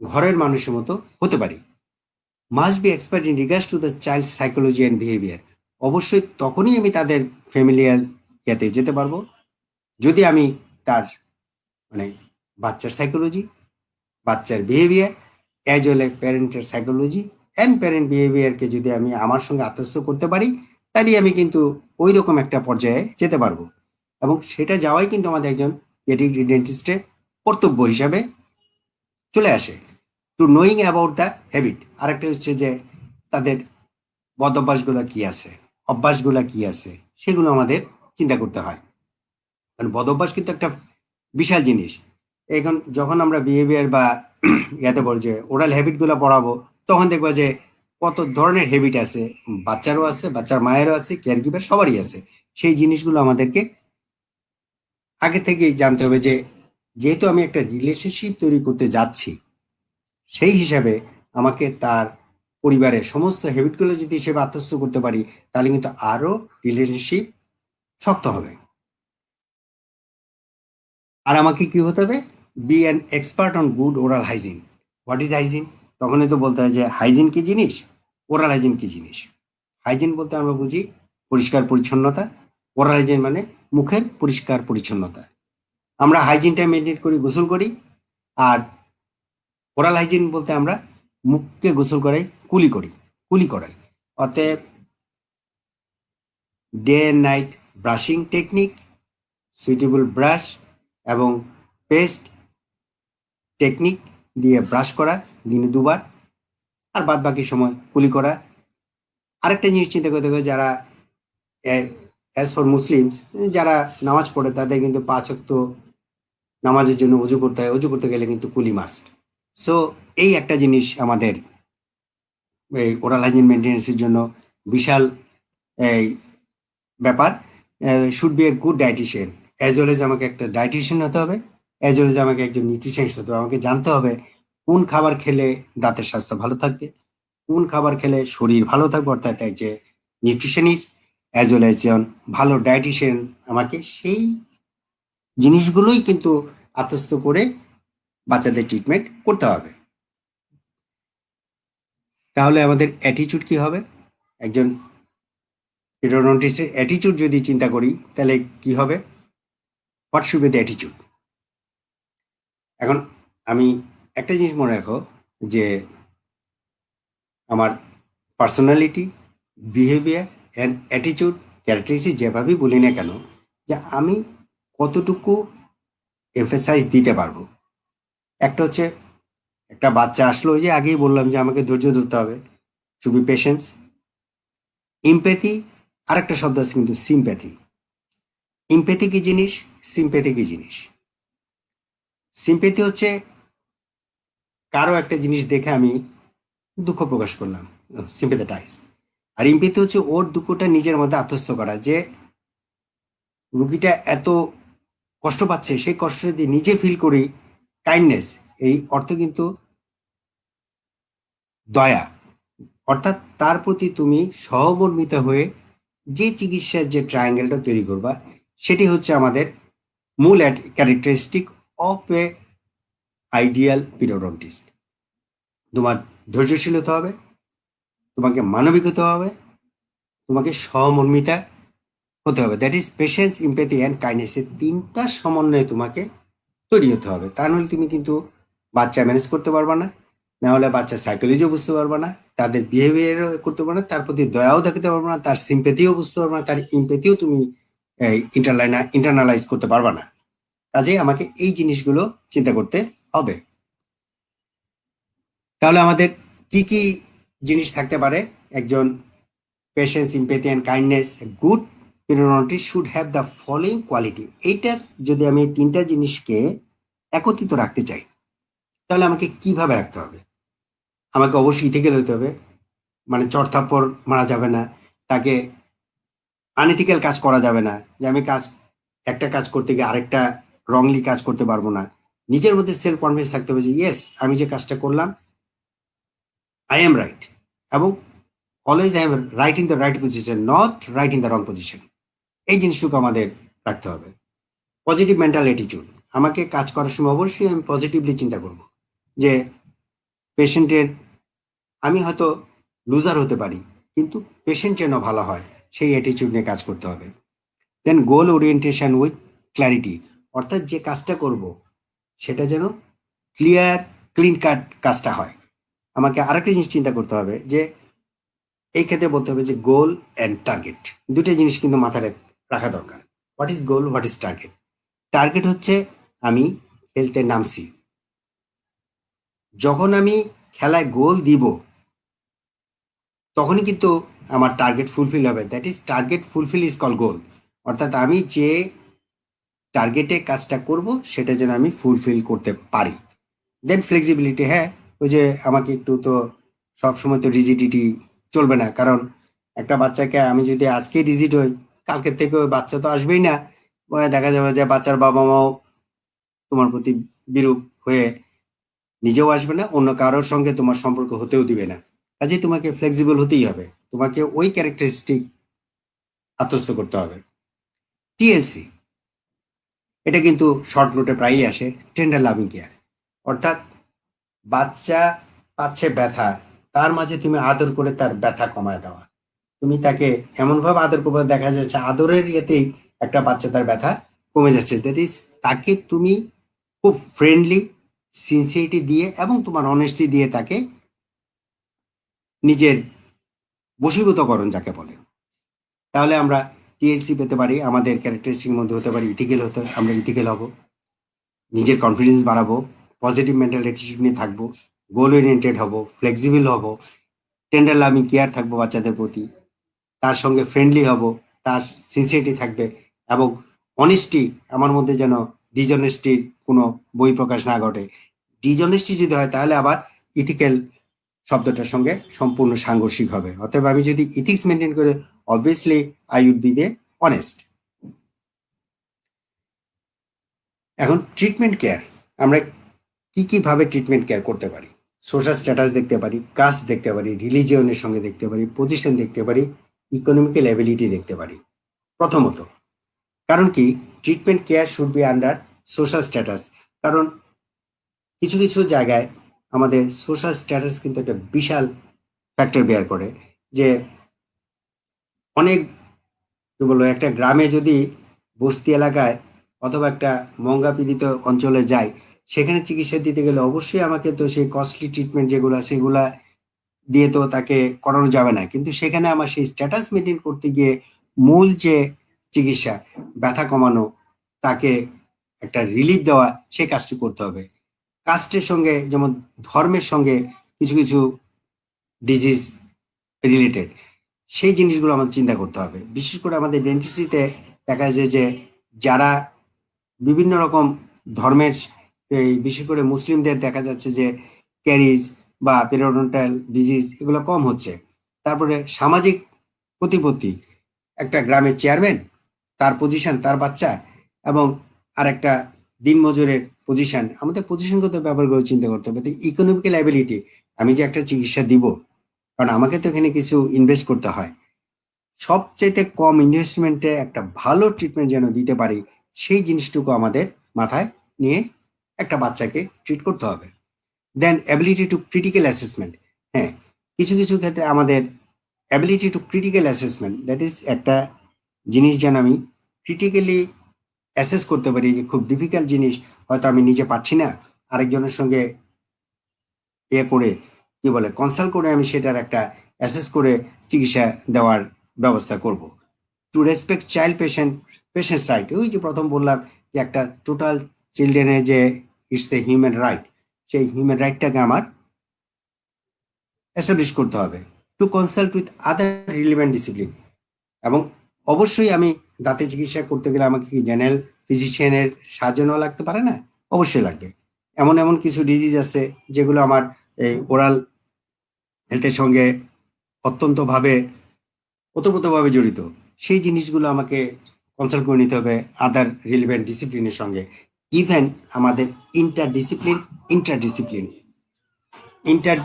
ঘরের মানুষের মতো হতে পারি। Must be expert in regards to the child psychology and behaviour. অবশ্যই তখনই আমি তাদের ফ্যামিলিয়ার ইয়াতে যেতে পারবো যদি আমি তার মানে বাচ্চার সাইকোলজি, বাচ্চার বিহেভিয়ার, অ্যাজ ওয়েল এ প্যারেন্টের সাইকোলজি অ্যান্ড প্যারেন্ট বিহেভিয়ারকে যদি আমি আমার সঙ্গে আত্মস্থ করতে পারি, তাহলে আমি কিন্তু ওই রকম একটা পর্যায়ে যেতে পারবো। এবং সেটা যাওয়াই কিন্তু আমাদের একজন পেডিয়াট্রিক ডেন্টিস্টের কর্তব্য হিসাবে চলে আসে। To knowing about the habit, আরেকটা হচ্ছে যে তাদের বদ অভ্যাসগুলো কি আছে, অভ্যাসগুলো কি আছে, সেগুলো আমাদের চিন্তা করতে হয়। কারণ বদ অভ্যাস কিন্তু একটা বিশাল জিনিস। এখন যখন আমরা বিহেভিয়ার বা ইয়াতে বল যে ওরাল হ্যাবিটগুলো পড়াবো, তখন দেখবো যে কত ধরনের হ্যাবিট আছে, বাচ্চারও আছে, বাচ্চার মায়েরও আছে, কেয়ার গিভার সবারই আছে। সেই জিনিসগুলো আমাদেরকে আগে থেকেই জানতে হবে যে যেহেতু আমি একটা রিলেশনশিপ তৈরি করতে যাচ্ছি, সেই হিসাবে আমাকে তার পরিবারের সমস্ত হ্যাবিটগুলো যদি হিসেবে আত্মস্থ করতে পারি, তাহলে কিন্তু আরো রিলেশনশিপ শক্ত হবে। আর আমাকে কি হতে হবে? Be an expert on good oral hygiene. What is hygiene? তখনই তো বলতে হয় যে হাইজিন কি জিনিস, ওরাল হাইজিন কি জিনিস। হাইজিন বলতে আমরা বুঝি পরিষ্কার পরিচ্ছন্নতা, ওরাল হাইজিন মানে মুখের পরিষ্কার পরিচ্ছন্নতা। আমরা হাইজিনটা মেনটেন করি, গোসল করি। আর ওরাল হাইজিন বলতে আমরা মুখকে গোসল করাই, কুলি করাই। অতএব day and night brushing technique, suitable brush এবং পেস্ট টেকনিক দিয়ে ব্রাশ করা দিনে 2 বার, আর বাদ বাকি সময় কুলি করা। আরেকটা জিনিস চিন্তা করতে হবে, যারা অ্যাজ ফর মুসলিমস যারা নামাজ পড়ে তাদের কিন্তু 5 ওয়াক্ত নামাজের জন্য উজু করতে হয়, উজু করতে গেলে কিন্তু কুলি মাস্ট। সো এই একটা জিনিস আমাদের এই ওরাল হাইজিন মেনটেন্যান্সের জন্য বিশাল এই ব্যাপার। Should B a good dietician, as well age আমাকে একটা ডায়েটিশিয়ান হতে হবে, অ্যাজ ওয়েল এজ আমাকে একজন নিউট্রিশনিস্ট হতে হবে। আমাকে জানতে হবে কোন খাবার খেলে দাঁতের স্বাস্থ্য ভালো থাকবে, কোন খাবার খেলে শরীর ভালো থাকবে, অর্থাৎ এক যে নিউট্রিশনিস্ট অ্যাজ ওয়েল এজ একজন ভালো ডায়েটিশিয়ান আমাকে সেই জিনিসগুলোই কিন্তু আত্মস্থ করে বাচ্চাদের ট্রিটমেন্ট করতে হবে। তাহলে আমাদের অ্যাটিটিউড কি হবে? একজন পেডিয়াট্রিস্টের অ্যাটিটিউড যদি চিন্তা করি তাহলে কি হবে? What should be the attitude? এখন আমি একটা জিনিস মনে রাখো যে আমার personality, behaviour and attitude, characteristic যেভাবেই বলি না কেন, যে আমি কতটুকু এমফেসাইজ দিতে পারবো। একটা হচ্ছে একটা বাচ্চা আসলো, ওই যে আগেই বললাম যে আমাকে ধৈর্য ধরতে হবে, টু বি পেশেন্স। ইমপ্যাথি, আরেকটা শব্দ আছে কিন্তু সিম্প্যাথি। ইমপ্যাথি কি জিনিস, সিম্প্যাথি কি জিনিস? সিম্প্যাথি হচ্ছে কারো একটা জিনিস দেখে আমি দুঃখ প্রকাশ করলাম, সিম্প্যাথাটাইজ। আর ইমপ্যাথি হচ্ছে ওর দুঃখটা নিজের মধ্যে আত্মস্থ করা, যে রুগীটা এত কষ্ট পাচ্ছে, সেই কষ্ট যদি নিজে ফিল করি, কাইন্ডনেস, এই অর্থ কিন্তু দয়া, অর্থাৎ তার প্রতি তুমি সহমর্মিতা হয়ে যে চিকিৎসার যে ট্রায়াঙ্গেলটা তৈরি করবা, সেটি হচ্ছে আমাদের মূল ক্যারেক্টারিস্টিক অফ এ আইডিয়াল পিরিওডন্টিস্ট। তোমার ধৈর্যশীল হতে হবে, তোমাকে মানবিক হতে হবে, তোমাকে সহমর্মিতা হতে হবে, that is patience, empathy and kindness, এই তিনটা সমন্বয়ে তোমাকে তৈরি হতে হবে। তা নাহলে তুমি কিন্তু বাচ্চা ম্যানেজ করতে পারবা না, না হলে বাচ্চা সাইকোলজিও বুঝতে পারবা না, তাদের বিহেভিয়ারও করতে পারবে না, তার প্রতি দয়াও দেখাতে পারবে না, তার সিম্পেথিও বুঝতে পারবে না, তার ইমপ্যাথিও তুমি ইন্টারনালাইজ করতে পারবা না। কাজেই আমাকে এই জিনিসগুলো চিন্তা করতে হবে। তাহলে আমাদের কি কি জিনিস থাকতে পারে? একজন patience, empathy and kindness, good periodontist should have the following quality. এইটার যদি আমি এই তিনটা জিনিসকে একত্রিত রাখতে চাই, তাহলে আমাকে কিভাবে রাখতে হবে? আমাকে অবশ্যই ইথিক্যাল হতে হবে, মানে চড়থাপ্পড় মারা যাবে না, তাকে আনইথিক্যাল কাজ করা যাবে না, যে আমি একটা কাজ করতে গিয়ে আরেকটা রংলি কাজ করতে পারবো না। নিজের মধ্যে সেলফ কনফিডেন্স থাকতে হবে যে ইয়েস, আমি যে কাজটা করলাম, আই এম রাইট, এবং always I am right in the right position, not right in the wrong position. এই জিনিসটুকু আমাদের রাখতে হবে। পজিটিভ মেন্টাল অ্যাটিটিউড, আমাকে কাজ করার সময় অবশ্যই আমি পজিটিভলি চিন্তা করব যে পেশেন্টের, আমি হয়তো লুজার হতে পারি, কিন্তু পেশেন্ট যেন ভালো হয়, সেই অ্যাটিটিউড নিয়ে কাজ করতে হবে। দেন গোল ওরিয়েন্টেশন উইথ ক্ল্যারিটি, অর্থাৎ যে কাজটা করব সেটা যেন ক্লিয়ার, ক্লিন কাট কাজটা হয়। আমাকে আরেকটা জিনিস চিন্তা করতে হবে যে এই ক্ষেত্রে বলতে হবে যে গোল অ্যান্ড টার্গেট, দুটো জিনিস কিন্তু মাথায় রাখা দরকার। What is goal, what is target? Target হচ্ছে আমি খেলতে নামছি, যখন আমি খেলায় গোল দিব তখনই কিন্তু আমার টার্গেট ফুলফিল হবে, that is target fulfil is call goal. অর্থাৎ আমি যে টার্গেটে কাজটা করব সেটা যেন আমি ফুলফিল করতে পারি। দেন ফ্লেক্সিবিলিটি, হ্যাঁ, ওই যে আমাকে একটু তো সবসময় তো রিজিডিটি চলবে না, কারণ একটা বাচ্চাকে আমি যদি আজকে রিজিড হই, কালকের থেকে ওই বাচ্চা তো আসবেই না, দেখা যাবে যে বাচ্চার বাবা মাও তোমার প্রতি বিরূপ হয়ে নিজেও আসবে না, অন্য কারোর সঙ্গে তোমার সম্পর্ক হতেও দিবে না। কাজে তোমাকে ফ্লেক্সিবল হতেই হবে, তোমাকে ওই ক্যারেক্টারিস্টিক আত্মস্থ করতে হবে। টিএলসি, এটা কিন্তু শর্ট নোটে প্রায়ই আসে, টেন্ডার লাভিং কেয়ার, অর্থাৎ বাচ্চা পাচ্ছে ব্যথা, তার মাঝে তুমি আদর করে তার ব্যথা কমায় দেওয়া। তুমি তাকে এমনভাবে আদর করবে, দেখা যাচ্ছে আদরের ইয়েতেই একটা বাচ্চা তার ব্যথা কমে যাচ্ছে, দ্যাট ইজ তাকে তুমি খুব ফ্রেন্ডলি, সিনসিয়ারিটি দিয়ে এবং তোমার অনেস্টি দিয়ে তাকে নিজের বশীভূতকরণ যাকে বলে, তাহলে আমরা টিএলসি পেতে পারি। আমাদের ক্যারেক্টারিস্টিক মধ্যে হতে পারি ইথিক্যাল, হতে আমরা ইথিক্যাল হব, নিজের কনফিডেন্স বাড়াবো, পজিটিভ মেন্টাল অ্যাটিটিউড নিয়ে থাকবো, গোল ওরিয়েন্টেড হব, ফ্লেক্সিবল হব, টেন্ডার লাভিং কেয়ার থাকবো বাচ্চাদের প্রতি, তার সঙ্গে ফ্রেন্ডলি হব, তার সিনসিয়ারিটি থাকবে, এবং অনেস্টি, আমার মধ্যে যেন ডিজনেস্টির কোনো বহিঃপ্রকাশ না ঘটে। ডিজনেস্টি যদি হয় তাহলে আবার ইথিক্যাল শব্দটার সঙ্গে সম্পূর্ণ সাংঘর্ষিক হবে। অতএব আমি যদি ইথিক্স মেনটেন করে, obviously I would be the honest. এখন ট্রিটমেন্ট কেয়ার, আমরা কি কি ভাবে ট্রিটমেন্ট কেয়ার করতে পারি? সোশ্যাল স্ট্যাটাস দেখতে পারি, কাস্ট দেখতে পারি, রিলিজিয়নের সঙ্গে দেখতে পারি, পজিশন দেখতে পারি, ইকোনমিক্যাল অ্যাবিলিটি দেখতে পারি। প্রথমত, কারণ কি treatment care should be under social status, কারণ কিছু কিছু জায়গায় আমাদের সোশ্যাল স্ট্যাটাস কিন্তু একটা বিশাল ফ্যাক্টর বেয়ার করে। যে অনেক, কি বলবো, একটা গ্রামে যদি বস্তি এলাকায় অথবা একটা মঙ্গা পীড়িত অঞ্চলে যাই, সেখানে চিকিৎসা দিতে গেলে অবশ্যই আমাকে তো সেই কস্টলি ট্রিটমেন্ট যেগুলো সেগুলা দিয়ে তো তাকে করানো যাবে না, কিন্তু সেখানে আমার সেই স্ট্যাটাস মেনটেন করতে গিয়ে মূল যে চিকিৎসা, ব্যথা কমানো, তাকে একটা রিলিফ দেওয়া, সেই কাজটি করতে হবে। কাস্টের সঙ্গে, যেমন ধর্মের সঙ্গে কিছু কিছু ডিজিজ রিলেটেড, সেই জিনিসগুলো আমাদের চিন্তা করতে হবে। বিশেষ করে আমাদের ডেন্টিস্ট্রিতে দেখা যায় যে যারা বিভিন্ন রকম ধর্মের, এই বিশেষ করে মুসলিমদের দেখা যাচ্ছে যে ক্যারিজ বা পেরিওডন্টাল ডিজিজ এগুলো কম হচ্ছে। তারপরে সামাজিক প্রতিপত্তি, একটা গ্রামের চেয়ারম্যান তার পজিশন, তার বাচ্চা এবং আরেকটা দিনমজুরের পজিশন, আমাদের পজিশনগত ব্যাপারগুলো চিন্তা করতে হবে। তো ইকোনমিক্যাল অ্যাবিলিটি, আমি যে একটা চিকিৎসা দিব, কারণ আমাকে তো এখানে কিছু ইনভেস্ট করতে হয়, সবচাইতে কম ইনভেস্টমেন্টে একটা ভালো ট্রিটমেন্ট যেন দিতে পারি, সেই জিনিসটুকু আমাদের মাথায় নিয়ে একটা বাচ্চাকে ট্রিট করতে হবে। দেন অ্যাবিলিটি টু ক্রিটিক্যাল অ্যাসেসমেন্ট। হ্যাঁ, কিছু কিছু ক্ষেত্রে আমাদের ability to critical assessment, that is একটা জিনিস যেন আমি ক্রিটিক্যালি অ্যাসেস করতে পারি, যে খুব ডিফিকাল্ট জিনিস হয়তো আমি নিজে পারছি না, আরেকজনের সঙ্গে করে কি বলে কনসাল্ট করে আমি সেটার একটা অ্যাসেস করে চিকিৎসা দেওয়ার ব্যবস্থা করব। To respect child patients right, ওই যে প্রথম বললাম যে একটা টোটাল চিলড্রেনের যে ইটস এ হিউম্যান রাইট, সেই হিউম্যান রাইটটাকে আমার এস্টাবলিশ করতে হবে। To consult with other relevant discipline, এবং অবশ্যই আমি দাঁতের চিকিৎসা করতে গেলে আমাকে কি জেনারেল ফিজিশিয়ানের সাহায্য নেওয়া লাগতে পারে না? অবশ্যই লাগবে। এমন এমন কিছু ডিজিজ আছে যেগুলো আমার এই ওরাল হেলথের সঙ্গে অত্যন্তভাবে ওতপ্রোতভাবে জড়িত, সেই জিনিসগুলো আমাকে কনসাল্ট করে নিতে হবে আদার রিলিভেন্ট ডিসিপ্লিনের সঙ্গে। ইভেন আমাদের ইন্টারডিসিপ্লিন ইন্টারডিসিপ্লিন ইন্টার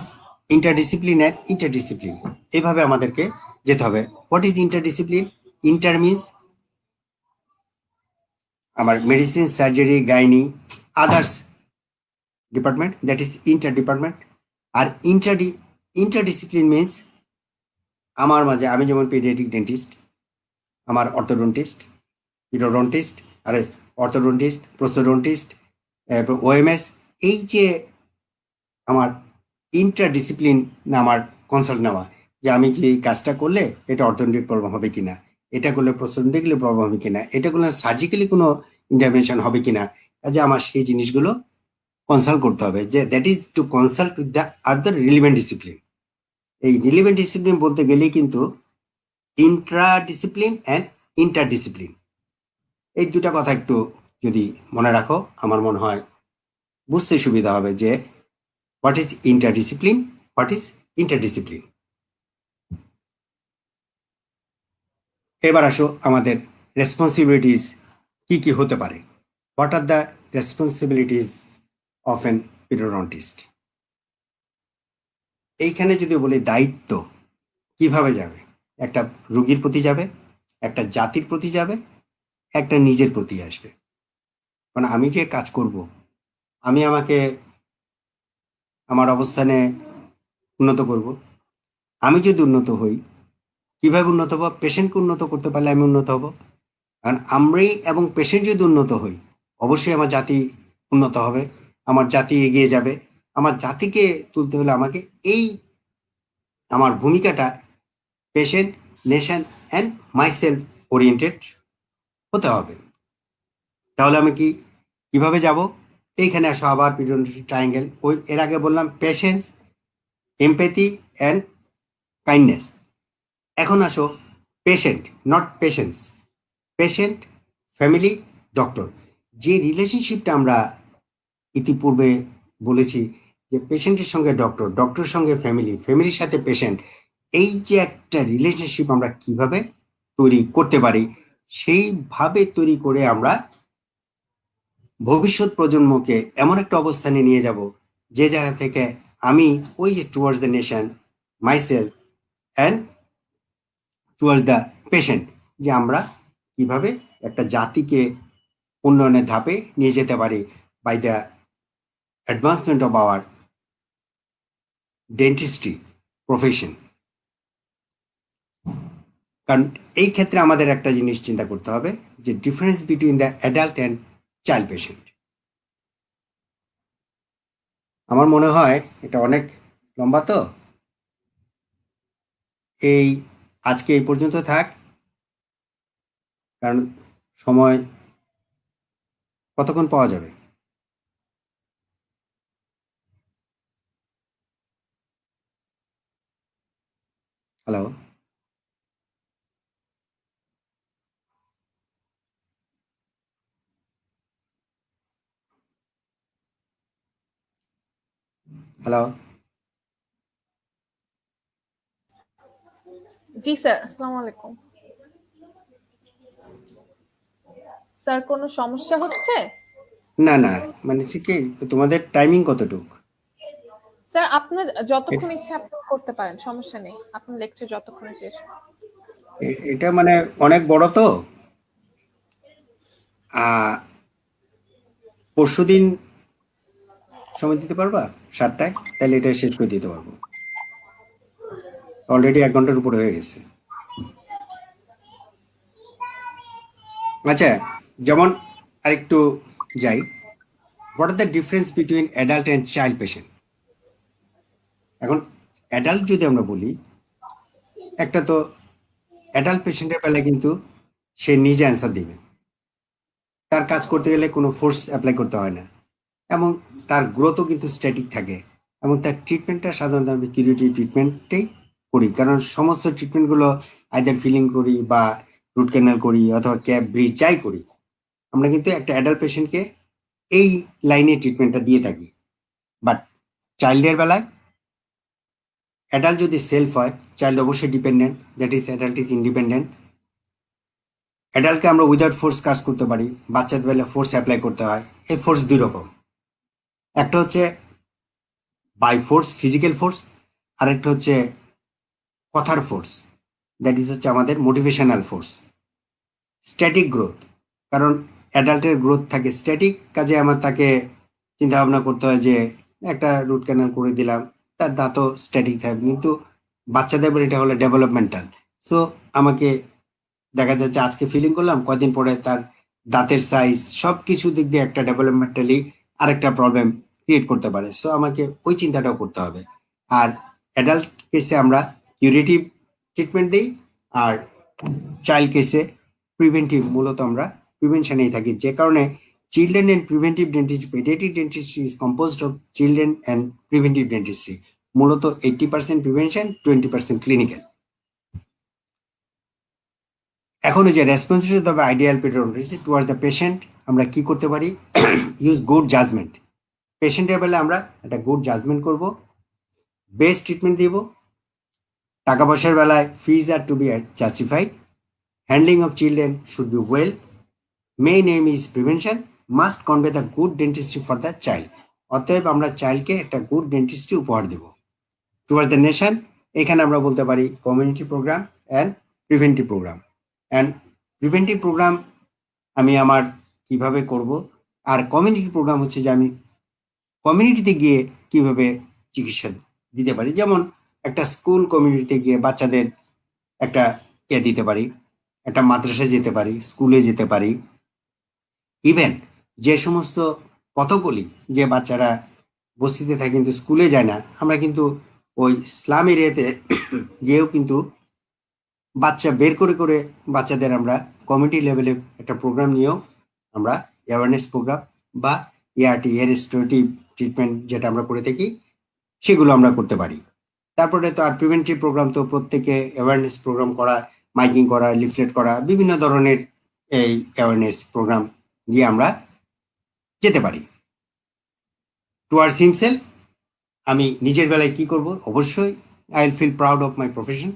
ইন্টারডিসিপ্লিন অ্যান্ড ইন্টারডিসিপ্লিন, এভাবে আমাদেরকে যেতে হবে। What is interdiscipline? Inter means আমার medicine, surgery, gynae, others department, that is inter department. আর ইন্টারডিসিপ্লিন মিনস আমার মাঝে, আমি যেমন পেডিয়াট্রিক ডেন্টিস্ট, আমার অর্থোডন্টিস্ট, পিডোডন্টিস্ট, আরে অর্থোডন্টিস্ট, প্রোস্থোডন্টিস্ট, ওএমএস, এই যে আমার ইন্টারডিসিপ্লিন আমার কনসাল্ট নেওয়া, যে আমি যে এই কাজটা করলে এটা অর্থোডন্টিক প্রবলেম হবে কিনা, এটা করলে প্রোস্থোডন্টিক্যালি প্রবলেম হবে কিনা, এটা করলে সার্জিক্যালি কোনো ইন্টারভেনশন হবে কিনা, যে আমার সেই জিনিসগুলো কনসাল্ট করতে হবে। যে that is two consult with the other relevant discipline. এই রিলিভেন্ট ডিসিপ্লিন বলতে গেলেই কিন্তু ইন্ট্রা ডিসিপ্লিন অ্যান্ড ইন্টারডিসিপ্লিন, এই দুটা কথা একটু যদি মনে রাখো, আমার মনে হয় বুঝতে সুবিধা হবে যে what is interdiscipline, what is interdiscipline. এবার আসো আমাদের রেসপন্সিবিলিটিস কি কি হতে পারে। What are the responsibilities of an periodontist? এইখানে যদি বলি দায়িত্ব কিভাবে যাবে, একটা রোগীর প্রতি যাবে, একটা জাতির প্রতি যাবে, একটা নিজের প্রতি আসবে। কারণ আমি যে কাজ করব, আমি আমাকে আমার অবস্থানে উন্নত করব। আমি যদি উন্নত হই, কিভাবে উন্নত হবো? পেশেন্টকে উন্নত করতে পারলে আমি উন্নত হব। কারণ আমি এবং পেশেন্ট যদি উন্নত হই, অবশ্যই আমার জাতি উন্নত হবে, আমার জাতি এগিয়ে যাবে। আমার জাতিকে তুলতে হলে আমাকে এই আমার ভূমিকাটা patient, nation and myself oriented হতে হবে। তাহলে আমি কিভাবে যাব? এইখানে আসো আবার পিরিয়ডন্টিক ট্রায়াঙ্গেল। ওই এর আগে বললাম পেশেন্স, এমপ্যাথি অ্যান্ড কাইন্ডনেস। এখন আসো patient, not patience, patient, family, doctor. যে রিলেশনশিপটা আমরা ইতিপূর্বে বলেছি, যে পেশেন্টের সঙ্গে ডক্টর, ডক্টরের সঙ্গে ফ্যামিলি, ফ্যামিলির সাথে পেশেন্ট, এই যে একটা রিলেশনশিপ আমরা কিভাবে তৈরি করতে পারি, সেইভাবে তৈরি করে আমরা ভবিষ্যৎ প্রজন্মকে এমন একটা অবস্থানে নিয়ে যাব, যে জায়গা থেকে আমি ওই যে towards the nation, myself and towards the patient, যে আমরা কিভাবে একটা জাতিকে উন্নয়নের ধাপে নিয়ে যেতে পারি by the advancement of our dentistry profession. কারণ এই ক্ষেত্রে আমাদের একটা জিনিস চিন্তা করতে হবে, যে difference between the adult and child patient. আমার মনে হয় এটা অনেক লম্বা, তো এই আজকে এই পর্যন্ত থাক, কারণ সময় কতক্ষণ পাওয়া যাবে? Hello, hello. জি স্যার, আসসালামু আলাইকুম। স্যার কোনো সমস্যা হচ্ছে? না না, মানে হচ্ছে কি, তোমাদের টাইমিং কতটুক? স্যার আপনার যতক্ষণ ইচ্ছা আপনি করতে পারেন, সমস্যা নেই। আপনার লেকচার যতক্ষণে শেষ হয়। এটা মানে অনেক বড় তো। পরশুদিন সময় দিতে পারবা 7টায়? তাহলে এটা শেষ করে দিতে পারবো। অলরেডি 1 ঘন্টার উপরে হয়ে গেছে। আচ্ছা, যেমন আরেকটু যাই, what are the difference between adult and child patient? এখন অ্যাডাল্ট যদি আমরা বলি, একটা তো অ্যাডাল্ট পেশেন্টের বেলায় কিন্তু সে নিজে অ্যান্সার দিবে, তার কাজ করতে গেলে কোনো ফোর্স অ্যাপ্লাই করতে হয় না, এবং তার গ্রোথও কিন্তু স্ট্যাটিক থাকে, এবং তার ট্রিটমেন্টটা সাধারণত আমি কিউরেটিভ ট্রিটমেন্টেই করি, কারণ সমস্ত ট্রিটমেন্টগুলো আইদার ফিলিং করি বা রুট ক্যানাল করি অথবা ক্যাপ ব্রিজ যাই করি, আমরা কিন্তু একটা অ্যাডাল্ট পেশেন্টকে এই লাইনে ট্রিটমেন্টটা দিয়ে থাকি। বাট চাইল্ডের বেলায়, অ্যাডাল্ট যদি সেলফ হয়, চাইল্ড অবশ্যই dependent, that is adult is independent. অ্যাডাল্টকে আমরা উইদাউট ফোর্স কাজ করতে পারি, বাচ্চাদের বেলায় ফোর্স অ্যাপ্লাই করতে হয়। এই ফোর্স দুই রকম, একটা হচ্ছে বাই ফোর্স, ফিজিক্যাল ফোর্স, আরেকটা হচ্ছে কথার ফোর্স, দ্যাট ইজ হচ্ছে আমাদের মোটিভেশনাল ফোর্স। স্ট্যাটিক গ্রোথ, কারণ অ্যাডাল্টের গ্রোথ থাকে স্ট্যাটিক, কাজে আমার তাকে চিন্তা ভাবনা করতে হয় যে একটা রুট ক্যানাল করে দিলাম, তার দাঁতও স্ট্যাটিক থাকবে, কিন্তু বাচ্চাদের বেলা এটা হলো ডেভেলপমেন্টাল। সো আমাকে দেখা যাচ্ছে আজকে ফিলিং করলাম, কয়দিন পরে তার দাঁতের সাইজ সব কিছু দিক দিয়ে একটা ডেভেলপমেন্টালি আরেকটা প্রবলেম ক্রিয়েট করতে পারে। সো আমাকে ওই চিন্তাটাও করতে হবে। আর অ্যাডাল্ট কেসে আমরা কিউরেটিভ ট্রিটমেন্ট দিই, আর চাইল্ড কেসে প্রিভেন্টিভ, মূলত আমরা প্রিভেনশনেই থাকি, যে কারণে children and preventive dentistry, paediatric dentistry is composed of children and preventive dentistry. মূলত 80% প্রিভেনশন, 20% ক্লিনিক্যাল। এখন ওই যে responsibility of ideal paediatrist towards the patient, আমরা কি করতে পারি? Use good judgement. পেশেন্টের বেলা আমরা একটা গুড জাজমেন্ট করব, বেস্ট ট্রিটমেন্ট দিব। টাকা পয়সার বেলায় fees are to be justified, handling of children should be well, main aim is prevention, must convey the good dentistry for the child. অতএব আমরা চাইল্ডকে একটা গুড ডেন্টিস্ট্রি উপহার দেব। টুয়ার্ডস দ্য নেশন, এখানে আমরা বলতে পারি community programme and preventive programme. And preventive programme আমি আমার কিভাবে করব, আর কমিউনিটি প্রোগ্রাম হচ্ছে যে আমি কমিউনিটিতে গিয়ে কিভাবে চিকিৎসা দিতে পারি। যেমন একটা স্কুল কমিউনিটিতে গিয়ে বাচ্চাদের একটা দিতে পারি, একটা মাদ্রাসায় যেতে পারি, স্কুলে যেতে পারি। ইভেন যে সমস্ত পথকলি, যে বাচ্চারা বস্তিতে থাকে কিন্তু স্কুলে যায় না, আমরা কিন্তু ওই স্লাম এরিয়াতে গিয়েও কিন্তু বাচ্চা বের করে করে বাচ্চাদের আমরা কমিউনিটি লেভেলে একটা প্রোগ্রাম নিয়েও আমরা অ্যাওয়ারনেস প্রোগ্রাম বা এআরটি, এর রেস্টোরেটিভ ট্রিটমেন্ট যেটা আমরা করে থাকি, সেগুলো আমরা করতে পারি। তারপরে তো আর প্রিভেন্টিভ প্রোগ্রাম তো প্রত্যেকে অ্যাওয়ারনেস প্রোগ্রাম করা, মাইকিং করা, লিফলেট করা, বিভিন্ন ধরনের এই অ্যাওয়ারনেস প্রোগ্রাম দিয়ে আমরা যেতে পারি। টুয়ার্ডস হিমসেলফ, আমি নিজের বেলায় কি করব? অবশ্যই I will feel proud of my profession,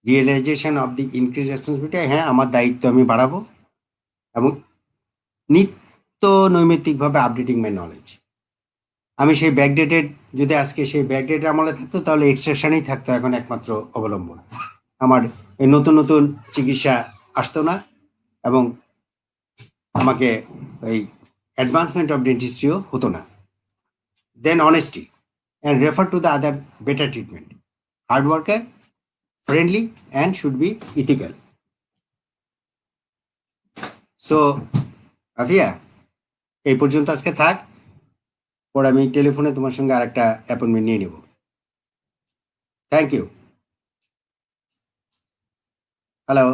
realisation of the increase responsibility. হ্যাঁ, আমার দায়িত্ব আমি বাড়াবো, এবং নিত্য নৈমিত্তিকভাবে আপডেটিং মাই নলেজ। আমি সেই ব্যাকডেটেড, যদি আজকে সেই ব্যাকডেটের আমলে থাকতো, তাহলে এক্সট্রাকশনেই থাকতো এখন একমাত্র অবলম্বন। আমার এই নতুন নতুন চিকিৎসা আসতো না, এবং আমাকে এই অ্যাডভান্সমেন্ট অফ ডেন্টিস্ট্রিও হতো না। Then honesty and refer to the other better treatment, hard worker, friendly and should be ethical. So Afia, এই পর্যন্ত আজকে থাক, পরে আমি টেলিফোনে তোমার সঙ্গে আরেকটা অ্যাপয়েন্টমেন্ট নিয়ে নেব। Thank you. হ্যালো।